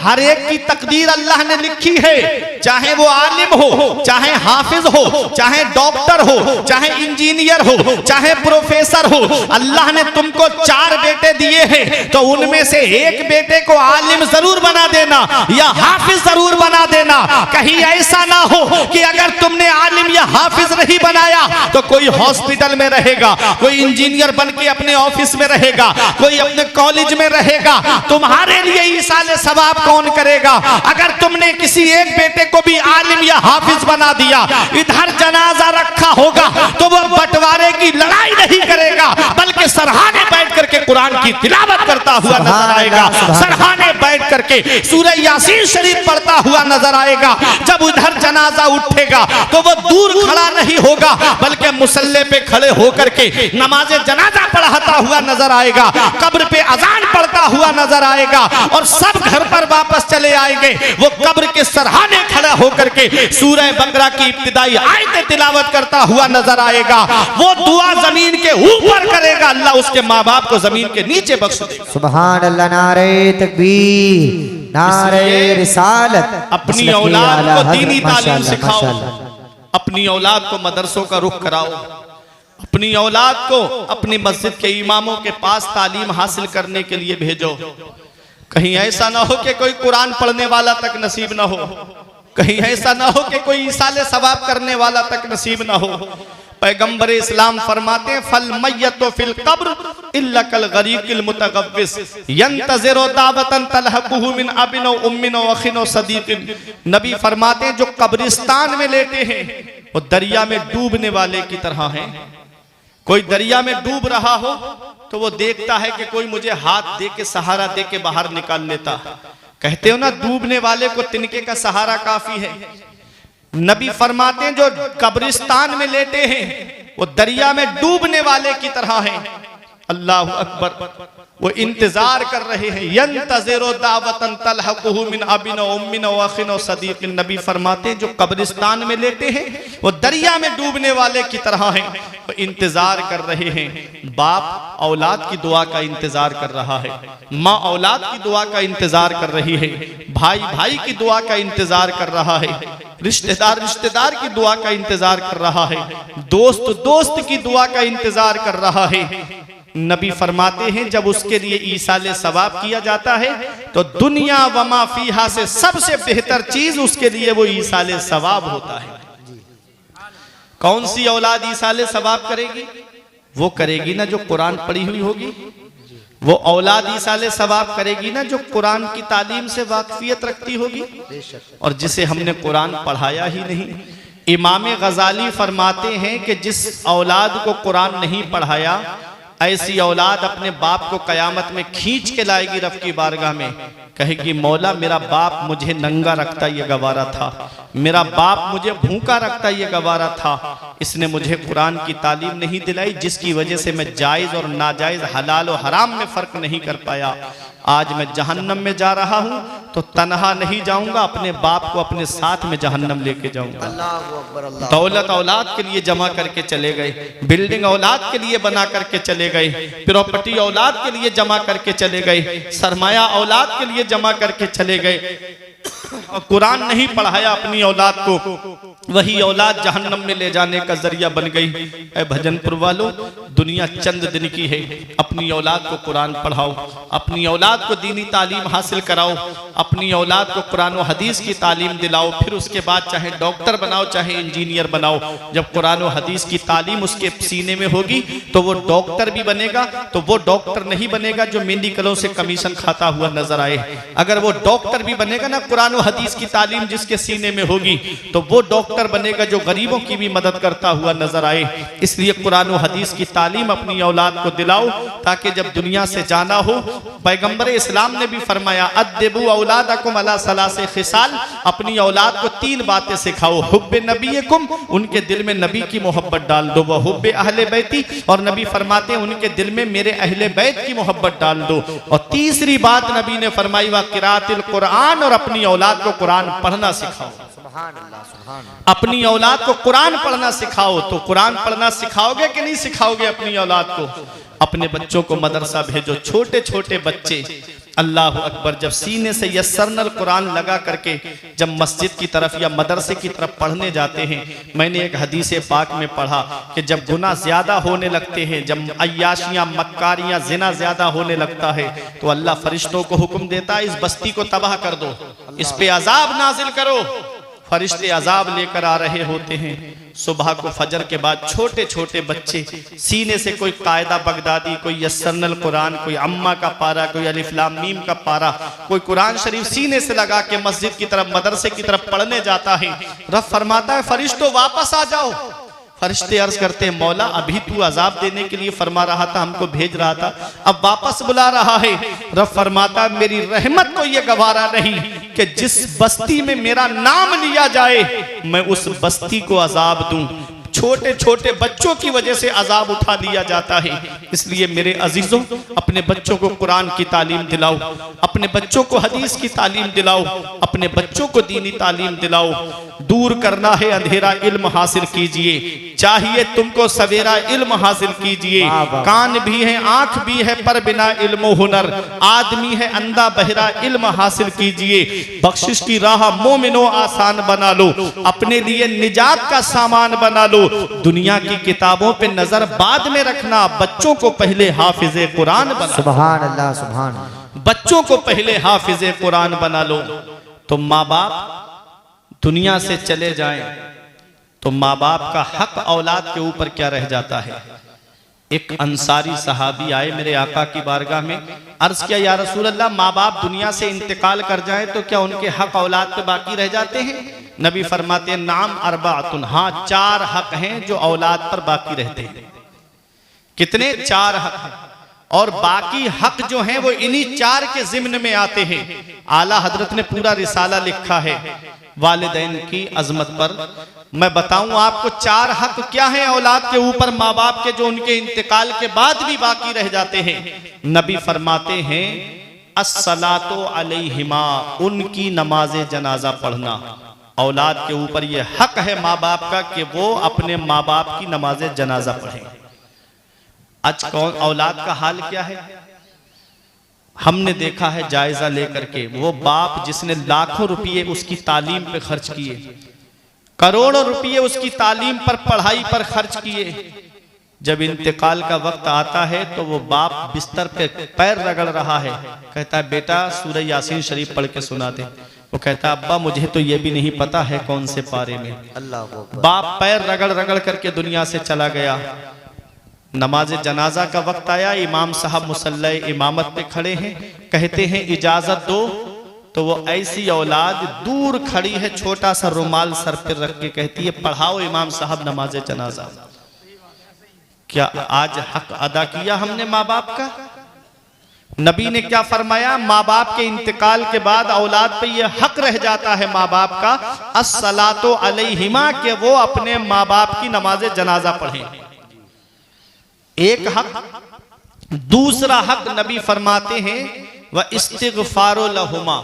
हर एक की तकदीर अल्लाह ने लिखी है, चाहे वो आलिम हो, चाहे हाफिज हो, चाहे डॉक्टर हो, चाहे इंजीनियर हो, चाहे प्रोफेसर हो। अल्लाह ने तुमको 4 बेटे दिए हैं, तो उनमें से एक बेटे को आलिम जरूर बना देना या हाफिज जरूर बना देना। कहीं ऐसा ना हो कि अगर तुमने आलिम या हाफिज नहीं बनाया तो कोई हॉस्पिटल में रहेगा, कोई इंजीनियर बन के अपने ऑफिस में रहेगा, कोई अपने कॉलेज में रहेगा। तुम्हारे लिए ईसाले सवाब कौन करेगा? अगर तुमने किसी एक बेटे को भी आलिम या हाफिज बना दिया, इधर जनाजा रखा होगा तो वह बंटवारे की लड़ाई नहीं करेगा, बल्कि सरहाने बैठ करके कुरान की तिलावत करता हुआ नजर आएगा, सरहाने बैठ करके सूरह यासीन शरीफ पढ़ता हुआ नजर आएगा। जब उधर जनाजा उठेगा तो वह दूर खड़ा नहीं होगा, बल्कि मुसल्ले पे खड़े होकर के नमाज जनाजा पढ़ाता हुआ नजर आएगा, कब्र पे अजान पढ़ता हुआ नजर आएगा, और सब घर पर वापस चले आएंगे। वो कब्र के सरहाने खड़ा होकर के सूरह बकरा की इब्तिदाई आयतें तिलावत करता हुआ नजर आएगा। वो दुआ जमीन के ऊपर करेगा, अल्लाह उसके माँ बाप को जमीन के नीचे बख्श देगा। सुभान अल्लाह, नारे तकबीर, नारे रिसालत। अपनी औलाद को दीनी तालीम सिखाओ, अपनी औलाद को मदरसों का रुख कराओ, अपनी औलाद को अपनी मस्जिद के इमामों के पास तालीम हासिल करने के लिए भेजो। कहीं ऐसा ना हो कि कोई कुरान पढ़ने वाला तक नसीब ना हो, कहीं ऐसा ना हो कि कोई इसाले सवाब करने वाला तक नसीब ना हो। पैगंबर इस्लाम फरमाते हैं, फल मय्यतु फिल कब्र इल्ला कल गरीकिल मुतगव्विस यंतज़िरु दावतन तलहकुहु मिन अबिन व उम्मिन व अखिन व सदीकिन। नबी फरमाते हैं, जो कब्रिस्तान में लेटे हैं वो दरिया में डूबने वाले की तरह हैं। कोई दरिया में डूब रहा हो तो वो देखता है कि कोई मुझे हाथ दे के सहारा दे के बाहर निकाल लेता। कहते हो ना, डूबने वाले को तिनके का सहारा काफी है। नबी फरमाते हैं, जो कब्रिस्तान में लेटे हैं वो दरिया में डूबने वाले की तरह हैं। अल्लाह अकबर, वो इंतजार कर रहे हैं। यंतज़िरु दावतन तलहकुहु मिन अबिन व उम्मिन व अखिन व सदीकिन। नबी फरमाते हैं, जो कब्रिस्तान में लेटे हैं वो दरिया में डूबने वाले की तरह हैं, वो इंतजार कर रहे हैं। बाप औलाद की दुआ का इंतजार कर रहा है, माँ औलाद की दुआ का इंतजार कर रही है, भाई भाई की दुआ का इंतजार कर रहा है, रिश्तेदार रिश्तेदार की दुआ का इंतजार कर रहा है, दोस्त दोस्त की दुआ का इंतजार कर रहा है। नबी फरमाते हैं, जब उसके लिए ईसाले सवाब किया जाता है तो दुनिया व मा फीहा से सबसे बेहतर चीज उसके लिए वो ईसाले सवाब होता है। कौन सी औलाद ईसाले सवाब करेगी? वो करेगी ना जो कुरान पढ़ी हुई होगी। वो औलाद ईसाले सवाब करेगी ना जो कुरान की तालीम से वाकफियत रखती होगी, और जिसे हमने कुरान पढ़ाया ही नहीं। इमाम गजाली फरमाते हैं कि जिस औलाद को कुरान नहीं पढ़ाया, ऐसी औलाद अपने बाप को कयामत में खींच के लाएगी रब की बारगाह में, कहेगी, मौला मेरा बाप मुझे नंगा रखता ये गवारा था, मेरा बाप मुझे भूखा रखता ये गवारा था, इसने मुझे कुरान की तालीम नहीं दिलाई, जिसकी वजह से मैं जायज़ और नाजायज़, हलाल और हराम में फ़र्क नहीं कर पाया। आज मैं जहन्नम में जा रहा हूँ तो तनहा नहीं जाऊंगा, अपने बाप को अपने साथ में जहन्नम लेके जाऊंगा। दौलत औलाद के लिए जमा करके चले गए, बिल्डिंग औलाद के लिए बना करके चले गए, प्रॉपर्टी औलाद के लिए जमा करके चले गए, सरमाया औलाद के लिए जमा करके चले गए, और कुरान नहीं पढ़ाया अपनी औलाद को, वही औलाद जहन्नम में ले जाने का जरिया बन गई। ऐ भजनपुर वालों, दुनिया चंद दिन की है, अपनी औलाद को कुरान पढ़ाओ, अपनी औलाद को दीनी तालीम हासिल कराओ, अपनी औलाद को कुरान और हदीस की तालीम दिलाओ, फिर उसके बाद चाहे डॉक्टर बनाओ चाहे इंजीनियर बनाओ। जब कुरान और हदीस की तालीम उसके सीने में होगी तो वो डॉक्टर भी बनेगा, तो वो डॉक्टर नहीं बनेगा जो मेडिकलों से कमीशन खाता हुआ नजर आए। अगर वो डॉक्टर भी बनेगा ना, कुरान और हदीस की तालीम जिसके सीने में होगी, तो वो डॉक्टर बनेगा जो गरीबों की भी मदद करता हुआ नजर आए। इसलिए कुरान और हदीस की तालीम अपनी औलाद को दिलाओ, ताकि जब दुनिया से जाना हो। पैगंबर इस्लाम ने भी फरमाया अद्दिबू औलादकुम अला सलासे खिसाल, अपनी औलाद को 3 बातें सिखाओ। हुब्बे नबीकुम, उनके दिल में नबी की मोहब्बत डाल दो। वह हुब्बे अहले बैती, और नबी फरमाते हैं उनके दिल में मेरे अहले बैत की मोहब्बत डाल दो। और तीसरी बात नबी ने फरमाई व किरातिल कुरान, और अपनी औलाद को कुरान पढ़ना सिखाओ। अपनी औलाद को कुरान पढ़ना सिखाओ। तो कुरान पढ़ना सिखाओगे कि नहीं सिखाओगे अपनी औलाद को? अपने बच्चों को मदरसा भेजो। छोटे छोटे बच्चे अल्लाह अकबर जब सीने से यस्सरनल कुरान लगा करके जब मस्जिद की तरफ या मदरसे की तरफ पढ़ने जाते हैं, मैंने एक हदीस पाक में पढ़ा कि जब गुनाह ज्यादा होने लगते हैं, जब अय्याशियां मक्कारियां जिना ज्यादा होने लगता है, तो अल्लाह फरिश्तों को हुक्म देता है इस बस्ती को तबाह कर दो, इस पे अजाब नाजिल करो। फरिश्ते अजाब लेकर आ रहे होते हैं। सुबह को फजर के बाद छोटे छोटे बच्चे सीने से कोई कायदा बगदादी, कोई यस्सरनल कुरान, कोई अम्मा का पारा, कोई अलिफ लाम मीम का पारा, कोई कुरान शरीफ सीने से लगा के मस्जिद की तरफ मदरसे की तरफ पढ़ने जाता है। रब फरमाता है फरिश्तों वापस आ जाओ। फरिश्ते अर्ज करते हैं मौला अभी तू अजाब देने के लिए फरमा रहा था, हमको भेज रहा था, अब वापस बुला रहा है। रब फरमाता मेरी रहमत को यह गवारा नहीं कि जिस बस्ती में मेरा नाम लिया जाए मैं उस बस्ती को अजाब दूं। छोटे छोटे बच्चों की वजह से अजाब उठा लिया जाता है। इसलिए मेरे अजीजों अपने बच्चों को कुरान की तालीम दिलाओ, अपने बच्चों को हदीस की तालीम दिलाओ, अपने बच्चों को दीनी तालीम दिलाओ। दूर करना है अंधेरा, इल्म हासिल कीजिए। चाहिए तुमको सवेरा, इल्म हासिल कीजिए। कान भी है आंख भी है पर बिना इल्म हुनर, आदमी है अंधा बहरा, इल्म हासिल कीजिए। बख्शिश की राह मोमिनो आसान बना लो, अपने लिए निजात का सामान बना लो। दुनिया की किताबों पे नजर बाद में रखना, बच्चों को पहले हाफिजे कुरान बना। सुभान अल्लाह, सुभान अल्लाह। बच्चों को पहले हाफिजे कुरान बना लो। तो माँ बाप दुनिया से चले जाएं तो माँ बाप का हक औलाद के ऊपर क्या रह जाता है। एक अंसारी सहाबी आए मेरे आका की बारगाह में, अर्ज किया या रसूल अल्लाह माँ बाप दुनिया से इंतकाल कर जाएं तो क्या उनके हक औलाद पे बाकी रह जाते हैं? नबी फरमाते हैं नाम अरबातुन, हाँ 4 हक हैं जो औलाद पर बाकी रहते हैं। कितने? 4 हक हैं, और बाकी हक जो हैं वो इन्हीं 4 के जिम्न में आते हैं। आला हजरत ने पूरा रिसाला लिखा है वालिदैन की अजमत पर। मैं बताऊं आपको 4 हक क्या हैं औलाद के ऊपर माँ बाप के, जो उनके इंतकाल के बाद भी बाकी रह जाते हैं। नबी फरमाते हैं अस्सलातो अलैहिमा, उनकी नमाज जनाजा पढ़ना। औलाद के ऊपर यह हक है माँ बाप का कि वो अपने माँ बाप की नमाज जनाजा पढ़ें। आज कौन औलाद का हाल क्या है हमने देखा है जायजा लेकर के। वो बाप जिसने लाखों रुपये उसकी तालीम पे खर्च किए, करोड़ों रुपये उसकी तालीम पर पढ़ाई पर खर्च किए, जब इंतकाल का वक्त आता है तो वो बाप बिस्तर पे पैर रगड़ रहा है, कहता है बेटा सूरह यासीन शरीफ पढ़ के सुना दे। वो कहता है अब्बा मुझे तो ये भी नहीं पता है कौन से पारे में। अल्लाह बाप पैर रगड़ रगड़ करके दुनिया से चला गया। नमाज जनाजा का वक्त आया, इमाम साहब मुसल्ला इमामत पे खड़े हैं, कहते हैं इजाजत दो। तो वो ऐसी औलाद दूर खड़ी है, छोटा सा रुमाल सर पर रख के कहती है पढ़ाओ इमाम साहब नमाज जनाजा। क्या आज हक अदा किया हमने माँ बाप का? नबी ने क्या फरमाया? माँ बाप के इंतकाल के बाद औलाद पे यह हक रह जाता है माँ बाप का, अस्सलातो अलैहिमा, के वो अपने माँ बाप की नमाज जनाजा पढ़ें। एक हक। दूसरा हक नबी फरमाते हैं व इस्तिगफारो लहुमा,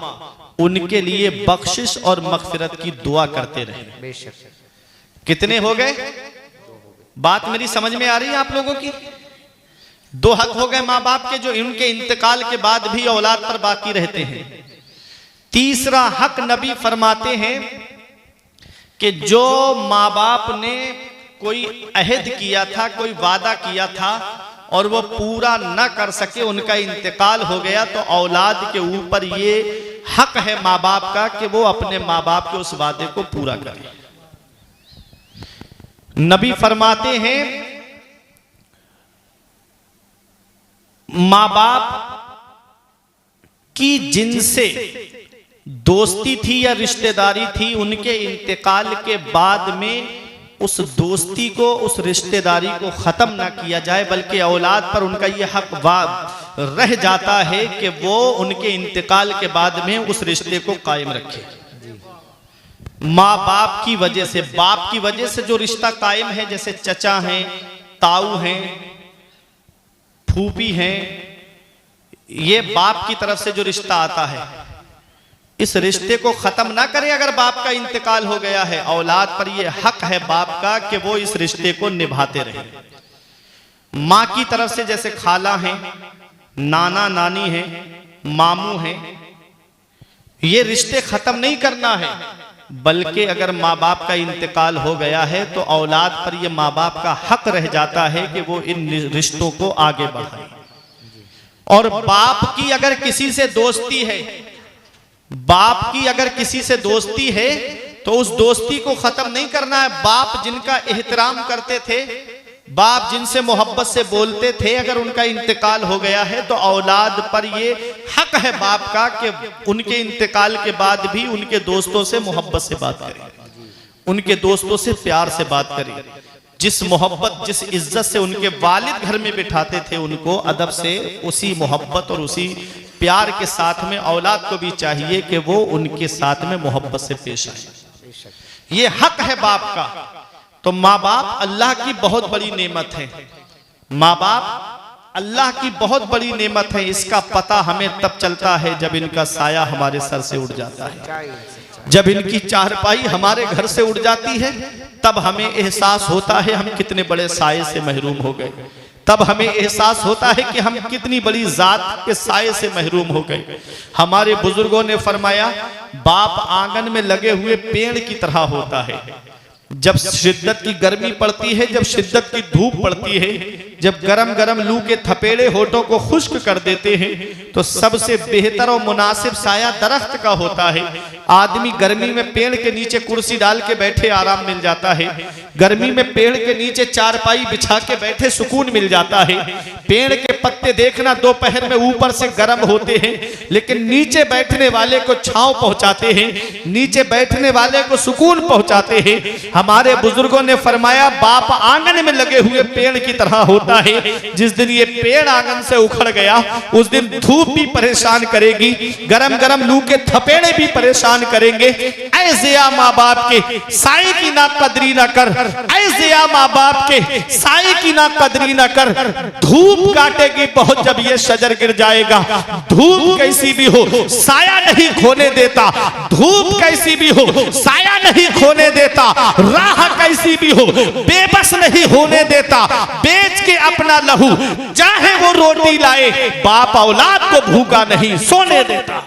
उनके लिए बख्शिश और मगफिरत की दुआ करते रहे। कितने हो गए? बात मेरी समझ में आ रही है आप लोगों की? 2 हक हो गए माँ बाप के जो इनके इंतकाल के बाद भी औलाद पर बाकी रहते हैं। तीसरा हक नबी फरमाते हैं कि जो माँ बाप ने कोई अहद किया था, कोई वादा किया था और वो पूरा न कर सके, उनका इंतकाल हो गया, तो औलाद के ऊपर ये हक है माँ बाप का कि वो अपने माँ बाप के उस वादे को पूरा करें। नबी फरमाते हैं माँ बाप की जिनसे दोस्ती थी या रिश्तेदारी थी, उनके इंतकाल के बाद में उस दोस्ती को, उस रिश्तेदारी को ख़त्म ना किया जाए, बल्कि औलाद पर उनका ये हक रह जाता है कि वो उनके इंतकाल के बाद में उस रिश्ते को कायम रखे। माँ बाप की वजह से, बाप की वजह से जो रिश्ता कायम है, जैसे चचा हैं, ताऊ हैं, फूफी हैं, ये बाप की तरफ से जो रिश्ता आता है, इस रिश्ते को खत्म ना करें। अगर बाप का इंतकाल हो गया है, औलाद पर यह हक है बाप का कि वो इस रिश्ते को निभाते रहे। माँ की तरफ से जैसे खाला हैं, नाना नानी हैं, मामू हैं, ये रिश्ते खत्म नहीं करना है, बल्कि अगर माँ बाप का इंतकाल हो गया है तो औलाद पर यह माँ बाप का हक रह जाता है कि वो इन रिश्तों को आगे बढ़ाए। और बाप की अगर किसी से दोस्ती है, बाप की अगर किसी से दोस्ती है तो उस दोस्ती को खत्म नहीं करना है। बाप जिनका एहतराम करते थे, बाप जिनसे मोहब्बत से बोलते थे, अगर उनका इंतकाल हो गया है तो औलाद पर ये हक है बाप का कि उनके इंतकाल के बाद भी उनके दोस्तों से मोहब्बत से बात करें, उनके दोस्तों से प्यार से बात करें। जिस मोहब्बत, जिस इज्जत से उनके वालिद घर में बिठाते थे, उनको अदब से, उसी मोहब्बत और उसी प्यार के साथ में औलाद को भी चाहिए कि वो उनके साथ में मोहब्बत से पेश आए। ये हक है बाप का। तो माँ बाप अल्लाह की बहुत बड़ी नेमत है। माँ बाप अल्लाह की बहुत बड़ी नेमत है। इसका पता हमें तब चलता है जब इनका साया हमारे सर से उड़ जाता है, जब इनकी चारपाई हमारे घर से उड़ जाती है, तब हमें एहसास होता है हम कितने बड़े साये से महरूम हो गए। तब हमें एहसास होता है कि हम कितनी बड़ी जात के साये से महरूम हो गए। हमारे बुजुर्गों ने फरमाया, बाप आंगन में लगे हुए पेड़ की तरह होता है। जब शिद्दत की गर्मी पड़ती है, जब शिद्दत की धूप पड़ती है, जब गरम गरम लू के थपेड़े होठों को खुश्क कर देते हैं, तो सबसे बेहतर और मुनासिब साया दरख्त का होता है। आदमी गर्मी में पेड़ के नीचे कुर्सी डाल के बैठे आराम मिल जाता है, गर्मी में पेड़ के नीचे चारपाई बिछा के बैठे सुकून मिल जाता है। पेड़ के पत्ते देखना दोपहर में ऊपर से गर्म होते हैं, लेकिन नीचे बैठने वाले को छांव पहुंचाते हैं, नीचे बैठने वाले को सुकून पहुंचाते हैं। हमारे बुजुर्गों ने फरमाया, बाप आंगन में लगे हुए पेड़ की तरह होता है। जिस दिन ये पेड़ आंगन से उखड़ गया, उस दिन धूप भी परेशान करेगी, गरम गरम लू के थपेड़े भी परेशान करेंगे। ऐसे या माँ बाप के साए की ना कदरी ना कर, ऐसे या माँ बाप के साए की ना कदरी ना कर। धूप काटेगी बहुत जब ये शजर गिर जाएगा। धूप कैसी भी हो साया नहीं खोने देता, धूप कैसी भी हो साया नहीं खोने देता, राह कैसी भी हो बेबस नहीं होने देता। बेच के अपना लहू चाहे वो रोटी लाए, बाप औलाद को भूखा नहीं सोने देता।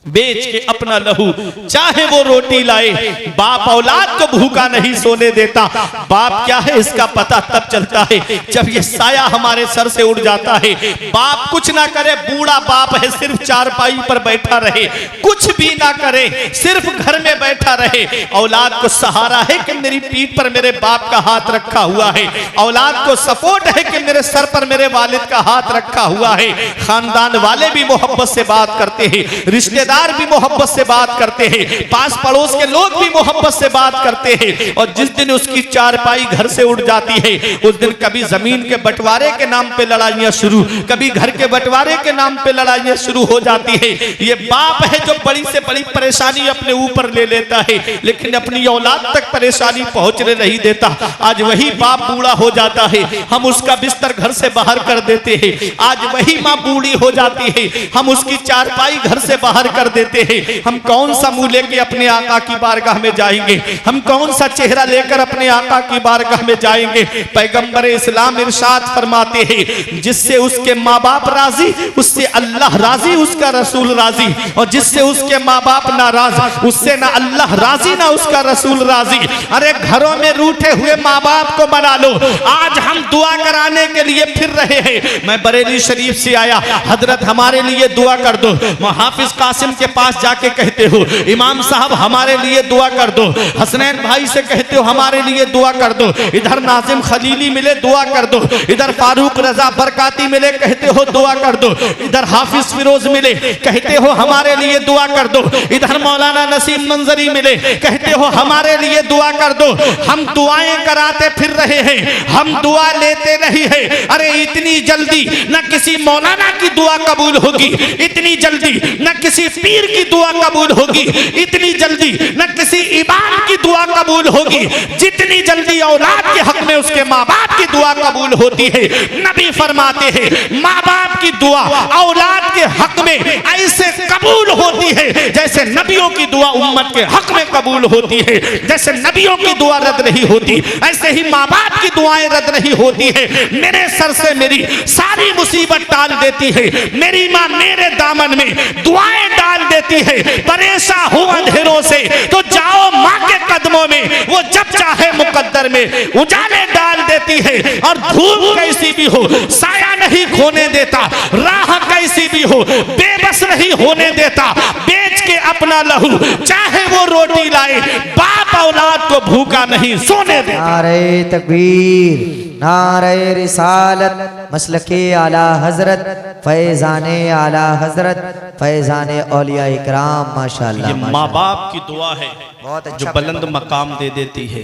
बेच के अपना लहू चाहे वो रोटी लाए, बाप औलाद को भूखा नहीं सोने देता। बाप क्या है इसका पता तब चलता है जब ये साया हमारे सर से उड़ जाता है। बाप कुछ ना करे, बूढ़ा बाप है, सिर्फ चारपाई पर बैठा रहे, कुछ भी ना करे, सिर्फ घर में बैठा रहे। औलाद को सहारा है कि मेरी पीठ पर मेरे बाप का हाथ रखा हुआ है, औलाद को सपोर्ट है कि मेरे सर पर मेरे वालिद का हाथ रखा हुआ है। खानदान वाले भी मोहब्बत से बात करते हैं, रिश्तेदार भी मोहब्बत से बात करते हैं, पास पड़ोस के लोग भी मोहब्बत से बात करते हैं। और जिस दिन उसकी चारपाई घर से उड़ जाती है, उस दिन कभी जमीन के बंटवारे के नाम पे लड़ाइयां शुरू, कभी घर के बंटवारे के नाम पे लड़ाइयां शुरू हो जाती है। ये बाप है जो बड़ी से बड़ी परेशानी अपने ऊपर ले लेता है, लेकिन अपनी औलाद तक परेशानी पहुंचने नहीं देता। आज वही बाप बूढ़ा हो जाता है, हम उसका बिस्तर घर से बाहर कर देते हैं। आज वही माँ बूढ़ी हो जाती है, हम उसकी चारपाई घर से बाहर कर देते हैं। हम कौन सा मुंह लेके अपने आका की बारगाह में जाएंगे, हम कौन सा चेहरा लेकर अपने आका की बारगाह में जाएंगे। पैगंबर इस्लाम इरशाद फरमाते हैं, जिससे उसके माँ बाप राजी उससे अल्लाह राजी, उसका रसूल राजी। और जिससे उसके माँ बाप नाराज उससे ना अल्लाह राजी ना उसका रसूल राजी। अरे घरों में रूठे हुए माँ बाप को मना लो। आज हम दुआ कराने के लिए फिर रहे हैं। मैं बरेली शरीफ से आया, हजरत हमारे लिए दुआ कर दो। हाफिज कासिम कासिम के पास जाके कहते हो इमाम साहब हमारे लिए दुआ कर दो, हसनैन भाई से कहते हो हमारे लिए दुआ कर दो, इधर नाजिम खलीली मिले दुआ कर दो, इधर फारूक रजा बरकाती मिले कहते हो दुआ कर दो, इधर हाफिज फिरोज मिले कहते हो हमारे लिए दुआ कर दो, इधर मौलाना नसीम मंजरी मिले कहते हो हमारे लिए दुआ कर दो। हम दुआएं कराते फिर रहे हैं, हम दुआ लेते नहीं है। अरे इतनी जल्दी न किसी मौलाना की दुआ कबूल होगी, इतनी जल्दी न किसी पीर की दुआ कबूल होगी, इतनी जल्दी न किसी इमाम की दुआ कबूल होगी, जितनी जल्दी औलाद के हक में उसके माँ बाप की दुआ कबूल होती है। नबी फरमाते हैं माँ बाप की दुआ औलाद के हक में ऐसे कबूल होती है जैसे नबियों की दुआ उम्मत के हक में कबूल होती है। जैसे नबियों की दुआ रद्द नहीं होती ऐसे ही माँ बाप की दुआएं रद्द नहीं होती है। मेरे सर से मेरी सारी मुसीबत टाल देती है, मेरी माँ मेरे दामन में दुआएं डाल देती है। परेशान हो अंधेरों से तो जाओ माँ के कदमों में, वो जब चाहे मुकद्दर में उजाले डाल देती है। और धूप कैसी भी हो साया नहीं खोने देता, राह कैसी भी हो बेबस नहीं होने देता, बेच के अपना लहू चाहे वो रोटी लाए, बाप औलाद को भूखा नहीं सोने देता। नारे तकबीर, नारे रिसालत, मसलके आला हजरत, फैजाने आला हजरत, फैजाने औलिया इकराम। माशाअल्लाह, ये माँ बाप की दुआ है बहुत अच्छा जो बुलंद मकाम दे देती है।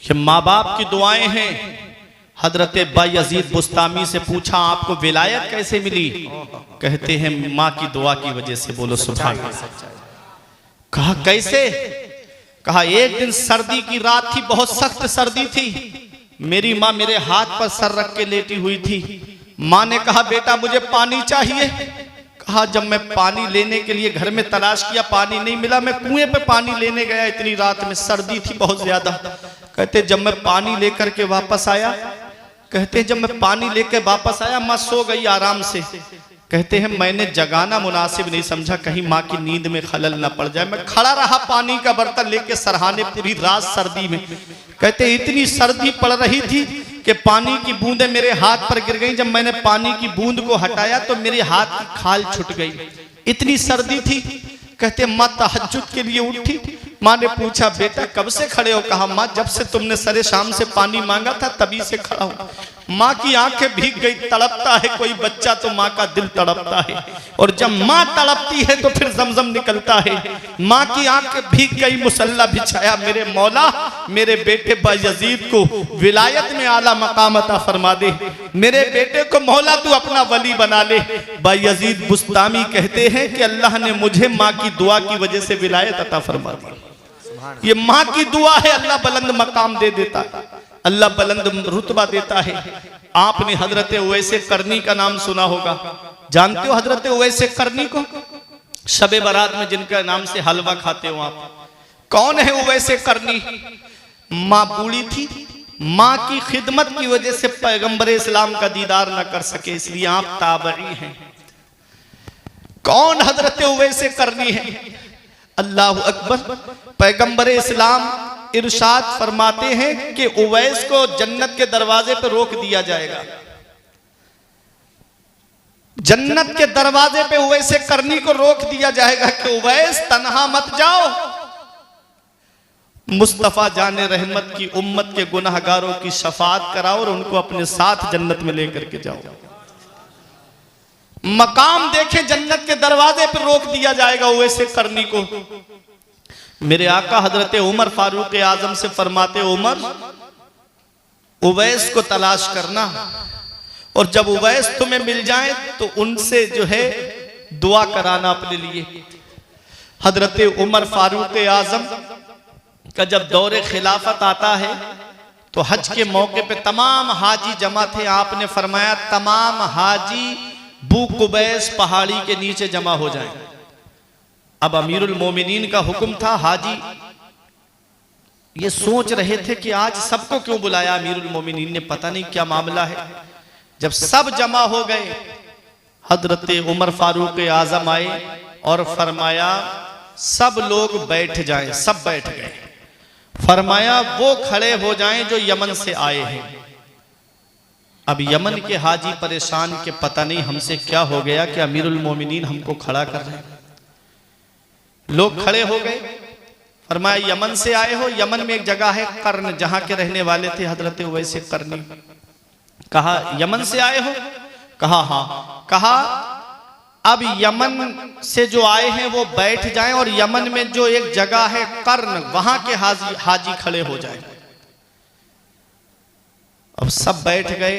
ये माँ बाप की दुआएं हैं। हजरत बायजीद बुस्तामी से पूछा आपको विलायत कैसे मिली? कहते हैं माँ की दुआ की वजह से। बोलो सुभान अल्लाह। कहा कैसे? कहा एक दिन सर्दी की रात थी, बहुत सख्त सर्दी थी, मेरी माँ मेरे हाथ पर सर रख के लेटी हुई थी। माँ ने कहा बेटा मुझे पानी चाहिए। कहा जब मैं पानी लेने के लिए घर में तलाश किया पानी नहीं मिला, मैं कुएं पे पानी लेने गया, इतनी रात में सर्दी थी बहुत ज्यादा। कहते जब मैं पानी लेकर के वापस आया, कहते जब मैं पानी लेकर वापस आया माँ सो गई आराम से। कहते हैं मैंने जगाना मुनासिब नहीं समझा कहीं माँ की नींद में खलल ना पड़ जाए। मैं खड़ा रहा पानी का बर्तन लेके सरहाने पूरी रात सर्दी में। कहते इतनी सर्दी पड़ रही थी कि पानी की बूंदें मेरे हाथ पर गिर गई। जब मैंने पानी की बूंद को हटाया तो मेरे हाथ की खाल छूट गई, इतनी सर्दी थी। कहते माँ तहज्जुद के लिए उठी। माँ ने पूछा बेटा कब से खड़े हो? कहा माँ जब से तुमने सरे शाम से पानी मांगा था तभी से खड़ा हूँ। माँ की आंखें भीग गई। तड़पता है कोई बच्चा तो माँ का दिल तड़पता है, और जब माँ तड़पती है तो फिर जमजम निकलता है। माँ की आंखें भीग गई, मुसल्ला बिछाया, मेरे मौला मेरे बेटे बायजीद को विलायत में आला मकाम अता फरमा दे, मेरे बेटे को मौला तू अपना वली बना ले। बायजीद बुस्तामी कहते हैं कि अल्लाह ने मुझे माँ की दुआ की वजह से विलायत अता फरमा दी। ये माँ की दुआ है, अल्लाह बुलंद मकाम दे देता है, अल्लाह बुलंद रुतबा देता है। आपने हजरत उवैसे करनी का नाम सुना होगा, जानते हो हजरत उवैसे करनी को? शबे बारात में जिनका नाम से हलवा खाते हो आप। कौन है उवैसे करनी? माँ बूढ़ी थी, माँ की खिदमत की वजह से पैगंबर इस्लाम का दीदार न कर सके, इसलिए आप ताबई हैं। कौन हजरत उवैसे करनी है? अल्लाह अकबर। पैगंबर इस्लाम इरशाद फरमाते हैं कि उवैस को जन्नत के दरवाजे पर रोक दिया जाएगा। जन्नत के दरवाजे पे उवैसे करनी को रोक दिया जाएगा कि उवैस तन्हा मत जाओ, मुस्तफा जाने रहमत की उम्मत के गुनाहगारों की शफाअत कराओ और उनको अपने साथ जन्नत में लेकर के जाओ। मकाम देखें, जन्नत के दरवाजे पर रोक दिया जाएगा उवैसे करनी को। मेरे आका हजरत उमर फारूक आजम से फरमाते उमर उवैस को तलाश करना, और जब उवैस तुम्हें मिल जाए तो उनसे जो है दुआ कराना अपने लिए। हजरत उमर फारूक आजम का जब दौरे खिलाफत आता है तो हज के मौके पे तमाम हाजी जमा थे। आपने फरमाया तमाम हाजी बू कुबैस पहाड़ी के नीचे जमा हो जाएं। अब अमीरुल मोमिनीन का हुक्म था। हाजी ये सोच रहे थे कि आज सबको क्यों बुलाया अमीरुल मोमिनीन ने, पता नहीं क्या मामला है। जब सब जमा हो गए हजरत उमर फारूक आजम आए और फरमाया सब लोग बैठ जाएं। सब बैठ गए। फरमाया वो खड़े हो जाएं जो यमन से आए हैं। अब यमन के हाजी परेशान के पता नहीं हमसे क्या हो गया कि अमीरुल मोमिनीन हमको खड़ा कर रहे हैं। लोग खड़े हो गए, फरमाया यमन से आए हो? यमन में एक जगह है कर्न, जहां के रहने वाले थे हजरत उवैस कर्नी। कहा यमन से आए हो? कहा हाँ। कहा अब यमन से जो आए हैं वो बैठ जाएं और यमन में जो एक जगह है कर्न, वहां के हाजी खड़े हो जाएं। अब सब बैठ गए।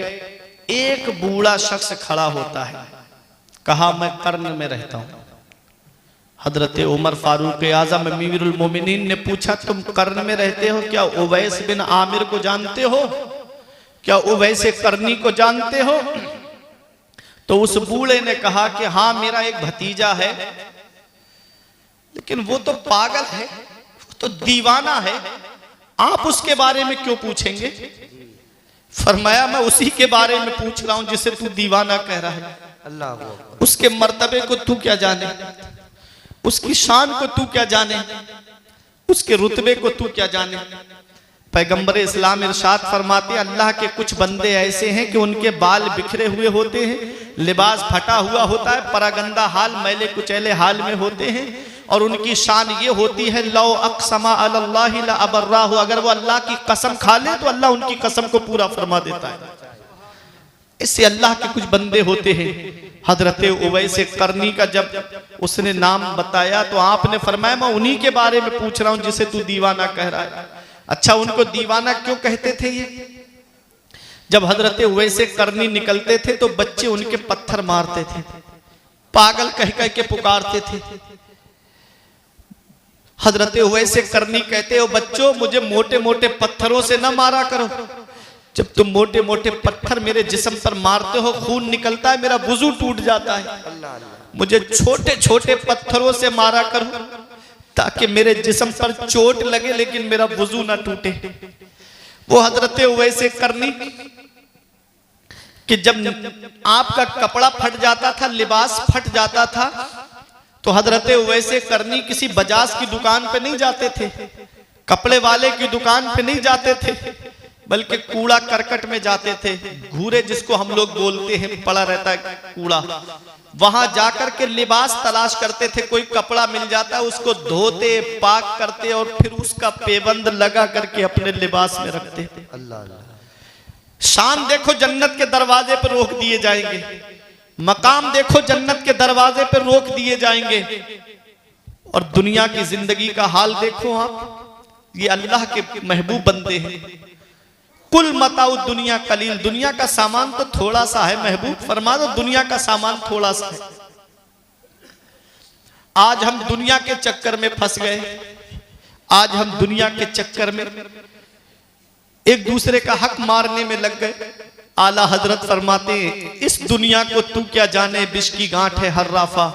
एक बूढ़ा शख्स खड़ा होता है, कहा मैं कर्न में रहता हूं। हजरत उमर फारूक आजम अमीरुल मोमिनीन ने पूछा तुम कर्न में रहते हो, क्या उवैस बिन आमिर को जानते हो? क्या उवैस कर्नी को जानते हो? तो उस बूढ़े ने कहा कि हाँ मेरा एक भतीजा है, लेकिन वो तो पागल है, वो तो दीवाना है, आप उसके बारे में क्यों पूछेंगे? फरमाया मैं उसी के बारे में पूछ रहा हूं जिसे तू दीवाना कह रहा है। अल्लाह, उसके मर्तबे को तू क्या जाने, उसकी शान को तू क्या जाने, उसके रुतबे को तू क्या जाने। पैगंबर इस्लाम इरशाद फरमाते अल्लाह के कुछ बंदे ऐसे हैं कि उनके बाल बिखरे हुए होते हैं, लिबास फटा हुआ होता है, परागंदा हाल, मैले कुचैले हाल में होते हैं, और उनकी शान ये होती है लौ अक़समा अलल्लाहि ला अबर्राहु, अगर वो अल्लाह की कसम खा ले तो अल्लाह उनकी कसम को पूरा फरमा देता है। इससे अल्लाह के कुछ बंदे होते हैं। हजरत उवैस कर्नी का जब उसने नाम बताया तो आपने फरमाया मैं उन्हीं के बारे में पूछ रहा हूं जिसे तू दीवाना कह रहा है। अच्छा, उनको दीवाना क्यों कहते थे ये? जब हजरत उवैस कर्नी निकलते थे तो बच्चे उनके पत्थर मारते थे, पागल कह कह के पुकारते थे। हजरत उवैस कर्नी कहते हो बच्चों मुझे मोटे मोटे पत्थरों से ना मारा करो, जब तुम मोटे मोटे पत्थर मेरे जिस्म पर मारते हो खून निकलता है, मेरा वुजू टूट जाता है। मुझे छोटे छोटे पत्थरों से मारा करो ताकि मेरे जिस्म पर चोट लगे लेकिन मेरा वुजू ना टूटे। वो हजरत उवैस कर्नी कि जब आपका कपड़ा फट जाता था, लिबास फट जाता था, तो हजरत उवैस कर्नी किसी बजाज की दुकान पे नहीं जाते थे, कपड़े वाले की दुकान पे नहीं जाते थे, बल्कि कूड़ा करकट में जाते थे। घूरे जिसको हम लोग बोलते हैं, पड़ा रहता है कूड़ा, वहां जाकर के लिबास तलाश करते थे। कोई कपड़ा मिल जाता है उसको धोते, पाक करते और फिर उसका पेबंद लगा करके अपने लिबास में रखते। शान देखो जन्नत के दरवाजे पर रोक दिए जाएंगे, मकाम देखो जन्नत के दरवाजे पर रोक दिए जाएंगे, और दुनिया की जिंदगी का हाल देखो आप। ये अल्लाह के महबूब बंदे हैं। कुल मताउ दुनिया कलील, दुनिया का सामान तो थोड़ा सा है, महबूब फरमा दो दुनिया का सामान थोड़ा सा है। आज हम दुनिया के चक्कर में फंस गए, आज हम दुनिया के चक्कर में एक दूसरे का हक मारने में लग गए। आला हजरत फरमाते इस दुनिया को तू क्या जाने, बिश की गांठ है हर राफा।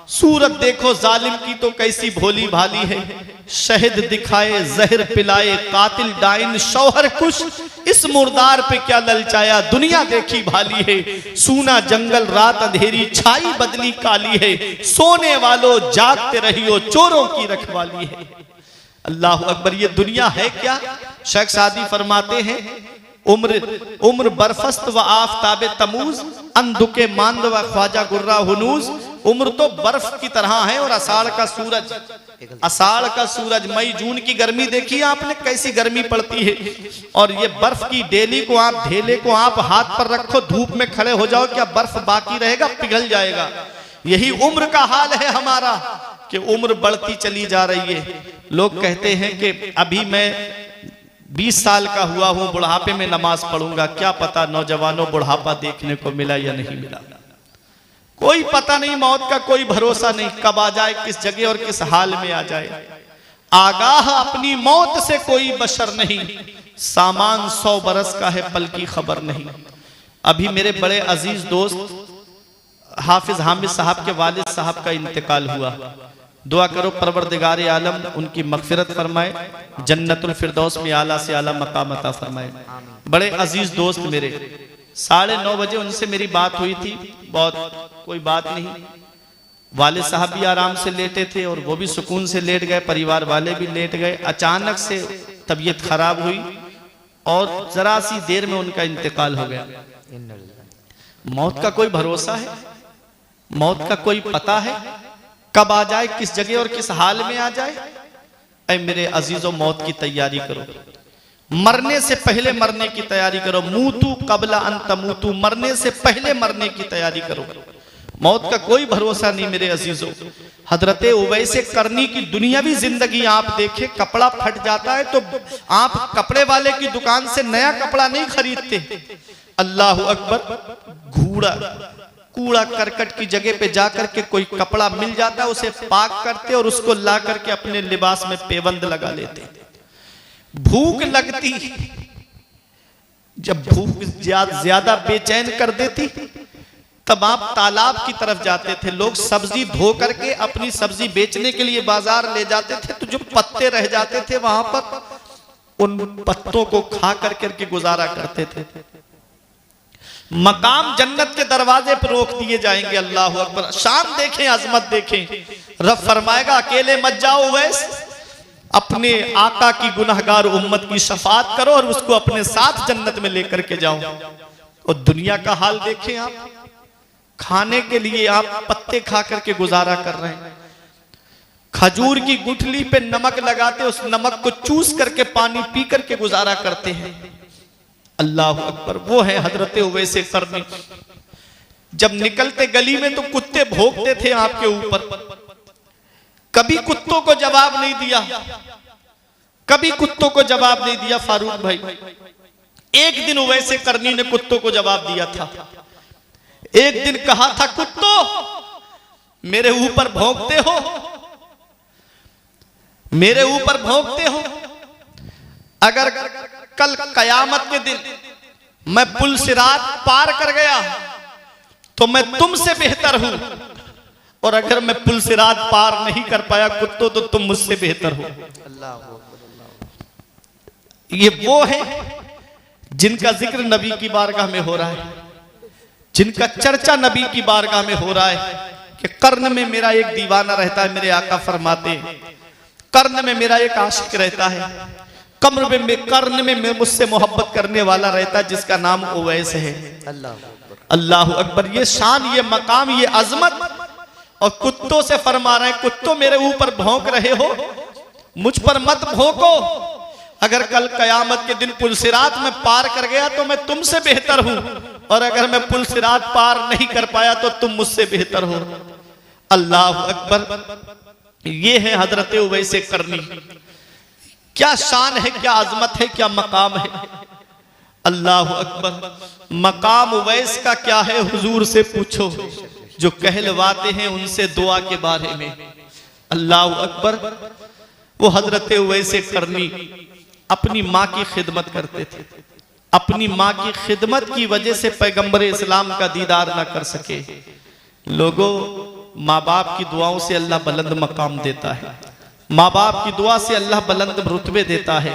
सूरत देखो जालिम की तो कैसी भोली भाली है, शहद दिखाए जहर पिलाए कातिल डाइन शौहर कुश, इस मुर्दार पे क्या ललचाया दुनिया देखी भाली है। सूना जंगल रात अंधेरी छाई बदली काली है, सोने वालों जागते रहियो चोरों की रखवाली है। अल्लाह अकबर, ये दुनिया है क्या? शेख सादी फरमाते हैं उम्र बरफस्त व आफताबे तमूज, अंधुके मांद व ख्वाजा गुर्रा हुनूज। उम्र तो बर्फ की तरह है और अषाढ़ का सूरज, अषाढ़ का सूरज, मई जून की गर्मी देखी आपने कैसी गर्मी पड़ती है, और ये बर्फ की डेली को आप, ढेले को आप हाथ पर रखो, धूप में खड़े हो जाओ, क्या बर्फ बाकी रहेगा? पिघल जाएगा। यही उम्र का हाल है हमारा कि उम्र बढ़ती चली जा रही है। लोग कहते हैं कि अभी मैं 20 साल का हुआ हूं, बुढ़ापे में नमाज पढ़ूंगा। क्या पता नौजवानों बुढ़ापा देखने को मिला या नहीं मिला, कोई पता नहीं। मौत का कोई भरोसा नहीं, कब आ जाए, किस जगह और किस हाल में आ जाए। आगाह अपनी मौत से कोई बशर नहीं, सामान 100 बरस का है पल की खबर नहीं। अभी मेरे बड़े अजीज दोस्त हाफिज हामिद साहब के वालिद साहब का इंतकाल हुआ। दुआ करो परवरदिगार आलम उनकी मगफिरत फरमाए, जन्नतुल फिरदौस में आला से आला मकाम अता फरमाए। बड़े अजीज दोस्त मेरे, 9:30 बजे उनसे मेरी बात हुई थी, बहुत कोई बात नहीं। वालिद साहब भी आराम से लेटे थे और वो भी सुकून से लेट गए, परिवार वाले भी लेट गए। अचानक से तबीयत खराब हुई और जरा सी देर में उनका इंतकाल हो गया। मौत का कोई भरोसा है? मौत का कोई पता है? कब आ जाए, किस जगह और किस हाल में आ जाए। ऐ मेरे अजीजों, मौत की तैयारी करो, मरने से पहले मरने की तैयारी करो। मूतू कबला अन तमूतू, मरने से पहले मरने की तैयारी करो। मौत का कोई भरोसा नहीं मेरे अजीजों। हजरत उवैस करनी की दुनियावी जिंदगी आप देखें, कपड़ा फट जाता है तो आप कपड़े वाले की दुकान से नया कपड़ा नहीं खरीदते। अल्लाह अकबर, घूड़ा कूड़ा करकट की जगह पे जाकर के कोई कपड़ा मिल जाता है, उसे पाक करते और उसको ला करके अपने लिबास में पेबंद लगा लेते। भूख लगती, जब भूख ज्यादा बेचैन कर देती तब आप तालाब की तरफ जाते थे। लोग सब्जी धो करके अपनी सब्जी बेचने के लिए बाजार ले जाते थे, तो जो पत्ते रह जाते थे वहां पर उन पत्तों को खा करके गुजारा करते थे। मकाम जन्नत के दरवाजे पर रोक दिए जाएंगे। अल्लाह अकबर, शान देखें, अजमत देखें। रब फरमाएगा अकेले मत जाओ उवैस, अपने आका की गुनहगार उम्मत की शफात करो और उसको अपने साथ जन्नत में लेकर के जाओ। और दुनिया का हाल देखें आप, खाने के लिए आप पत्ते खा करके गुजारा कर रहे हैं। खजूर की गुठली पे नमक लगाते, उस नमक को चूस करके पानी पी करके गुजारा करते हैं। अल्लाह अकबर, वो है हजरत उवैस करनी। जब निकलते गली में तो कुत्ते भौंकते थे आपके ऊपर, कभी कुत्तों को जवाब नहीं दिया, कभी कुत्तों को जवाब नहीं दिया। फारूक भाई, एक दिन उवैस करनी ने कुत्तों को जवाब दिया था। एक दिन कहा था, कुत्तों मेरे ऊपर भौंकते हो, मेरे ऊपर भौंकते हो। अगर कल कयामत के दिन मैं पुल सिरात पार कर गया तो मैं तुमसे बेहतर हूं, और अगर मैं पुल सिरात पार नहीं कर पाया कुत्तों, तो तुम मुझसे बेहतर हो। ये वो है जिनका जिक्र नबी की बारगाह में हो रहा है, जिनका चर्चा नबी की बारगाह में हो रहा है कि कर्न में मेरा एक दीवाना रहता है। मेरे आका फरमाते हैं, कर्न में मेरा एक आशिक रहता है, कर्न में मुझसे मोहब्बत करने वाला रहता है, जिसका नाम उवैस है। अल्लाह अकबर, ये शान, ये मकाम, ये अजमत। और कुत्तों से फरमा रहे हैं, कुत्तों मेरे ऊपर भौंक रहे हो, मुझ पर मत भौंको। अगर कल कयामत के दिन पुलसिरात में पार कर गया तो मैं तुमसे बेहतर हूं, और अगर मैं पुलसिरात पार नहीं कर पाया तो तुम मुझसे बेहतर हो। अल्लाह अकबर, ये है हजरत उवैस करनी। क्या शान है, क्या अजमत है, क्या मकाम है। अल्लाह अकबर, मकाम उवैस का क्या है हुजूर से पूछो, जो कहलवाते हैं उनसे दुआ के बारे में। अल्लाह अकबर, वो हजरत उवैस करनी अपनी माँ की खिदमत करते थे। अपनी माँ की खिदमत की वजह से पैगंबर इस्लाम का दीदार ना कर सके। लोगों, माँ बाप की दुआओं से अल्लाह बुलंद मकाम देता है, माँ बाप की दुआ से अल्लाह बुलंद रुतबे देता है,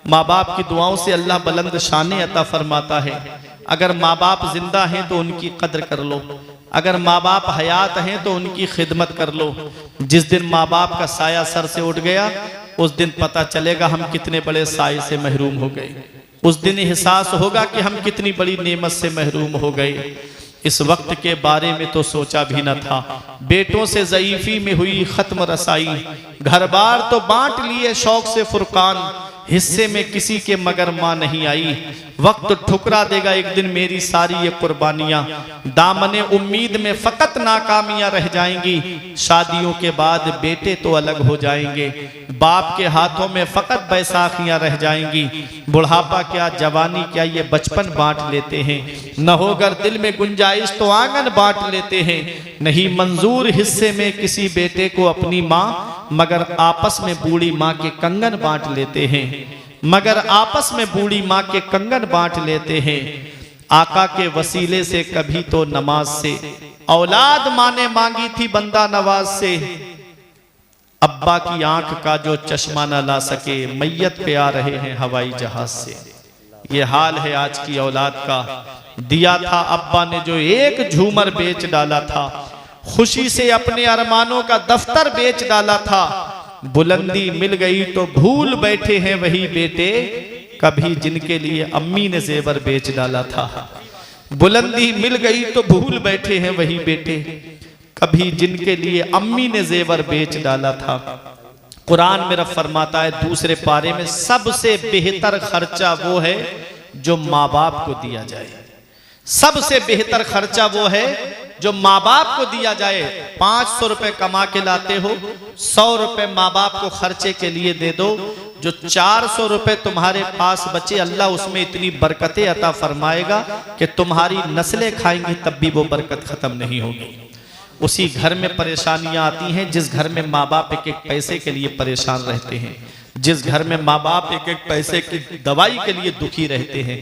माँ बाप की दुआओं से अल्लाह बुलंद शाने अता फरमाता है। अगर माँ बाप जिंदा हैं तो उनकी कद्र कर लो, अगर माँ बाप हयात हैं तो उनकी खिदमत कर लो। जिस दिन माँ बाप का साया सर से उठ गया, उस दिन पता चलेगा हम कितने बड़े साये से महरूम हो गए। उस दिन एहसास होगा कि हम कितनी बड़ी नेमत से महरूम हो गए। इस वक्त के बारे में तो सोचा भी न था। बेटों से ज़ईफ़ी में हुई खत्म रसाई, घर बार तो बांट लिए शौक से फुरकान, हिस्से में किसी के मगर माँ नहीं आई। वक्त ठुकरा देगा एक दिन मेरी सारी ये कुर्बानियाँ, दामने उम्मीद में फ़कत नाकामियाँ रह जाएंगी। शादियों के बाद बेटे तो अलग हो जाएंगे, बाप के हाथों में फ़कत बैसाखियाँ रह जाएंगी। बुढ़ापा क्या, जवानी क्या, ये बचपन बांट लेते हैं। न होकर दिल में गुंजाइश तो आंगन बांट लेते हैं। नहीं मंजूर हिस्से में किसी बेटे को अपनी माँ, मगर आपस में बूढ़ी माँ के कंगन बांट लेते हैं, मगर आपस में बूढ़ी माँ के कंगन बांट लेते हैं। आका के वसीले से कभी तो नमाज से औलाद माँ ने मांगी थी बंदा नवाज से। अब्बा की आंख का जो चश्मा न ला सके, मैयत पे आ रहे हैं हवाई जहाज से। ये हाल है आज की औलाद का। दिया था अब्बा ने जो एक झूमर बेच डाला था, खुशी से अपने अरमानों का दफ्तर बेच डाला था। बुलंदी मिल गई तो भूल बैठे हैं वही बेटे, कभी जिनके लिए अम्मी ने जेवर बेच डाला था। बुलंदी मिल गई तो भूल बैठे हैं वही बेटे, कभी जिनके लिए अम्मी ने जेवर बेच डाला था। कुरान में रब फरमाता है दूसरे पारे में, सबसे बेहतर खर्चा वो है जो माँ बाप को दिया जाए। सबसे बेहतर खर्चा वो है जो माँ बाप को दिया जाए। 500 रुपए कमा के लाते हो, 100 रुपए माँ बाप को खर्चे के लिए दे दो। जो 400 रुपए तुम्हारे पास बचे, अल्लाह उसमें इतनी बरकतें अता फरमाएगा कि तुम्हारी नस्लें खाएंगी तब भी वो बरकत खत्म नहीं होगी। उसी घर में परेशानियां आती हैं जिस घर में माँ बाप एक एक पैसे के लिए परेशान रहते हैं, जिस घर में माँ बाप एक एक पैसे की दवाई के लिए दुखी रहते हैं।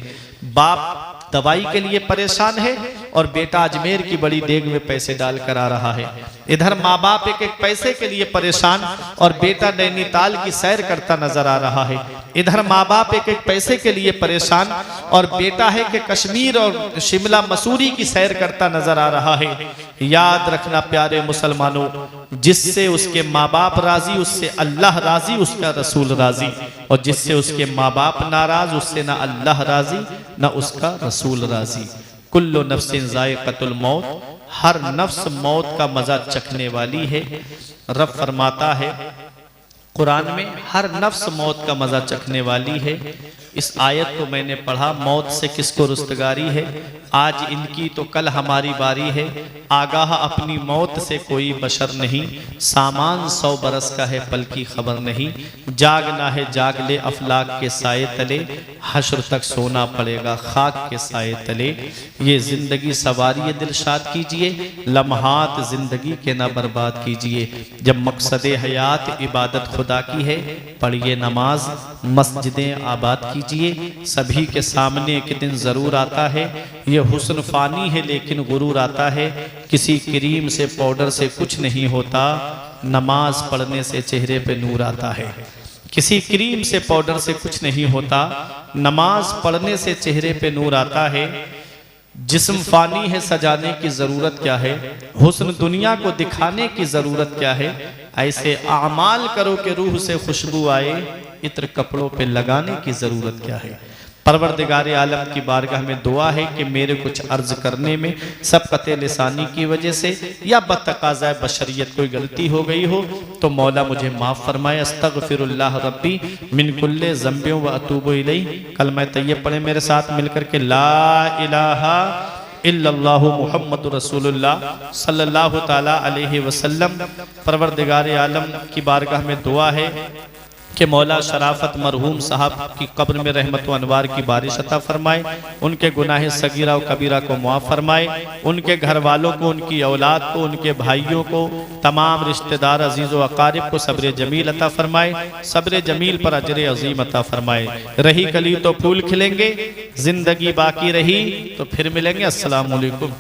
बाप दवाई के लिए परेशान है और बेटा अजमेर की बड़ी देग में पैसे डाल कर आ रहा है। इधर माँ बाप एक एक पैसे के लिए परेशान और बेटा नैनीताल की सैर करता नजर आ रहा है। इधर माँ बाप एक एक पैसे के लिए परेशान और बेटा है कि कश्मीर और शिमला मसूरी की सैर करता नजर आ रहा है। याद रखना प्यारे मुसलमानों, जिससे उसके माँ बाप राजी उससे अल्लाह राजी, उसका रसूल राजी। और जिससे उसके माँ बाप नाराज उससे ना अल्लाह राजी ना उसका रसूल राजी। कुल्लु नफ्सिन ज़ाइक़तुल मौत, हर नफ्स मौत का मजा चखने वाली है। रब फरमाता है कुरान में, हर नफ्स मौत का मजा चखने वाली है। इस आयत को मैंने पढ़ा, मौत से किसको रुस्तगारी है। आज इनकी तो कल हमारी बारी है। आगाह अपनी मौत से कोई बशर नहीं, सामान 100 बरस का है पल की खबर नहीं। जागना है जाग ले अफलाक के साए तले, हश्र तक सोना पड़ेगा खाक के साए तले। ये जिंदगी सवारी दिलशाद कीजिए, लम्हात जिंदगी के ना बर्बाद कीजिए। जब मकसद हयात इबादत खुदा की है, पढ़िए नमाज मस्जिदें आबाद कीजिए। सभी के सामने एक दिन जरूर आता है, ये हुस्न फानी है लेकिन गुरूर आता है। किसी क्रीम से पाउडर से कुछ नहीं होता, नमाज पढ़ने से चेहरे पे नूर आता है। किसी क्रीम से पाउडर से कुछ नहीं होता, नमाज पढ़ने से चेहरे पे नूर आता है। जिस्म फानी है, सजाने की जरूरत क्या है, हुस्न दुनिया को दिखाने की जरूरत क्या है। ऐसे आमाल करो कि रूह से खुशबू आए, इत्र कपड़ों पे लगाने की जरूरत क्या है। परवरदिगार आलम की बारगाह में दुआ है कि मेरे कुछ अर्ज करने में सबकत लिसानी की वजह से या बतकाज़ा बशरियत कोई गलती हो गई हो तो मौला मुझे माफ़ फरमाए। अस्तगफिरुल्लाह रब्बी मिन कुल्ले ज़ंबियों व अतूबु इलैहि। कलमा तय्यब पढ़े मेरे साथ मिलकर के, ला इलाहा इल्लल्लाहु मुहम्मदुर रसूलुल्लाह सल्लल्लाहु ताला अलैहि वसल्लम। परवरदिगार आलम की बारगाह में दुआ है कि मौला शराफत मरहूम साहब की कब्र में रहमत व अनवार की बारिश अता फरमाए, उनके गुनाह सगीरा व कबीरा को मुआफ़ फरमाए, उनके घर वालों को, उनकी औलाद को, उनके भाइयों को, तमाम रिश्तेदार अजीज़ व अकारिब को सब्र जमील अता फरमाए। सब्र जमील पर अजर अजीम अता फरमाए। रही कली तो फूल खिलेंगे, जिंदगी बाकी रही तो फिर मिलेंगे। अस्सलामु अलैकुम।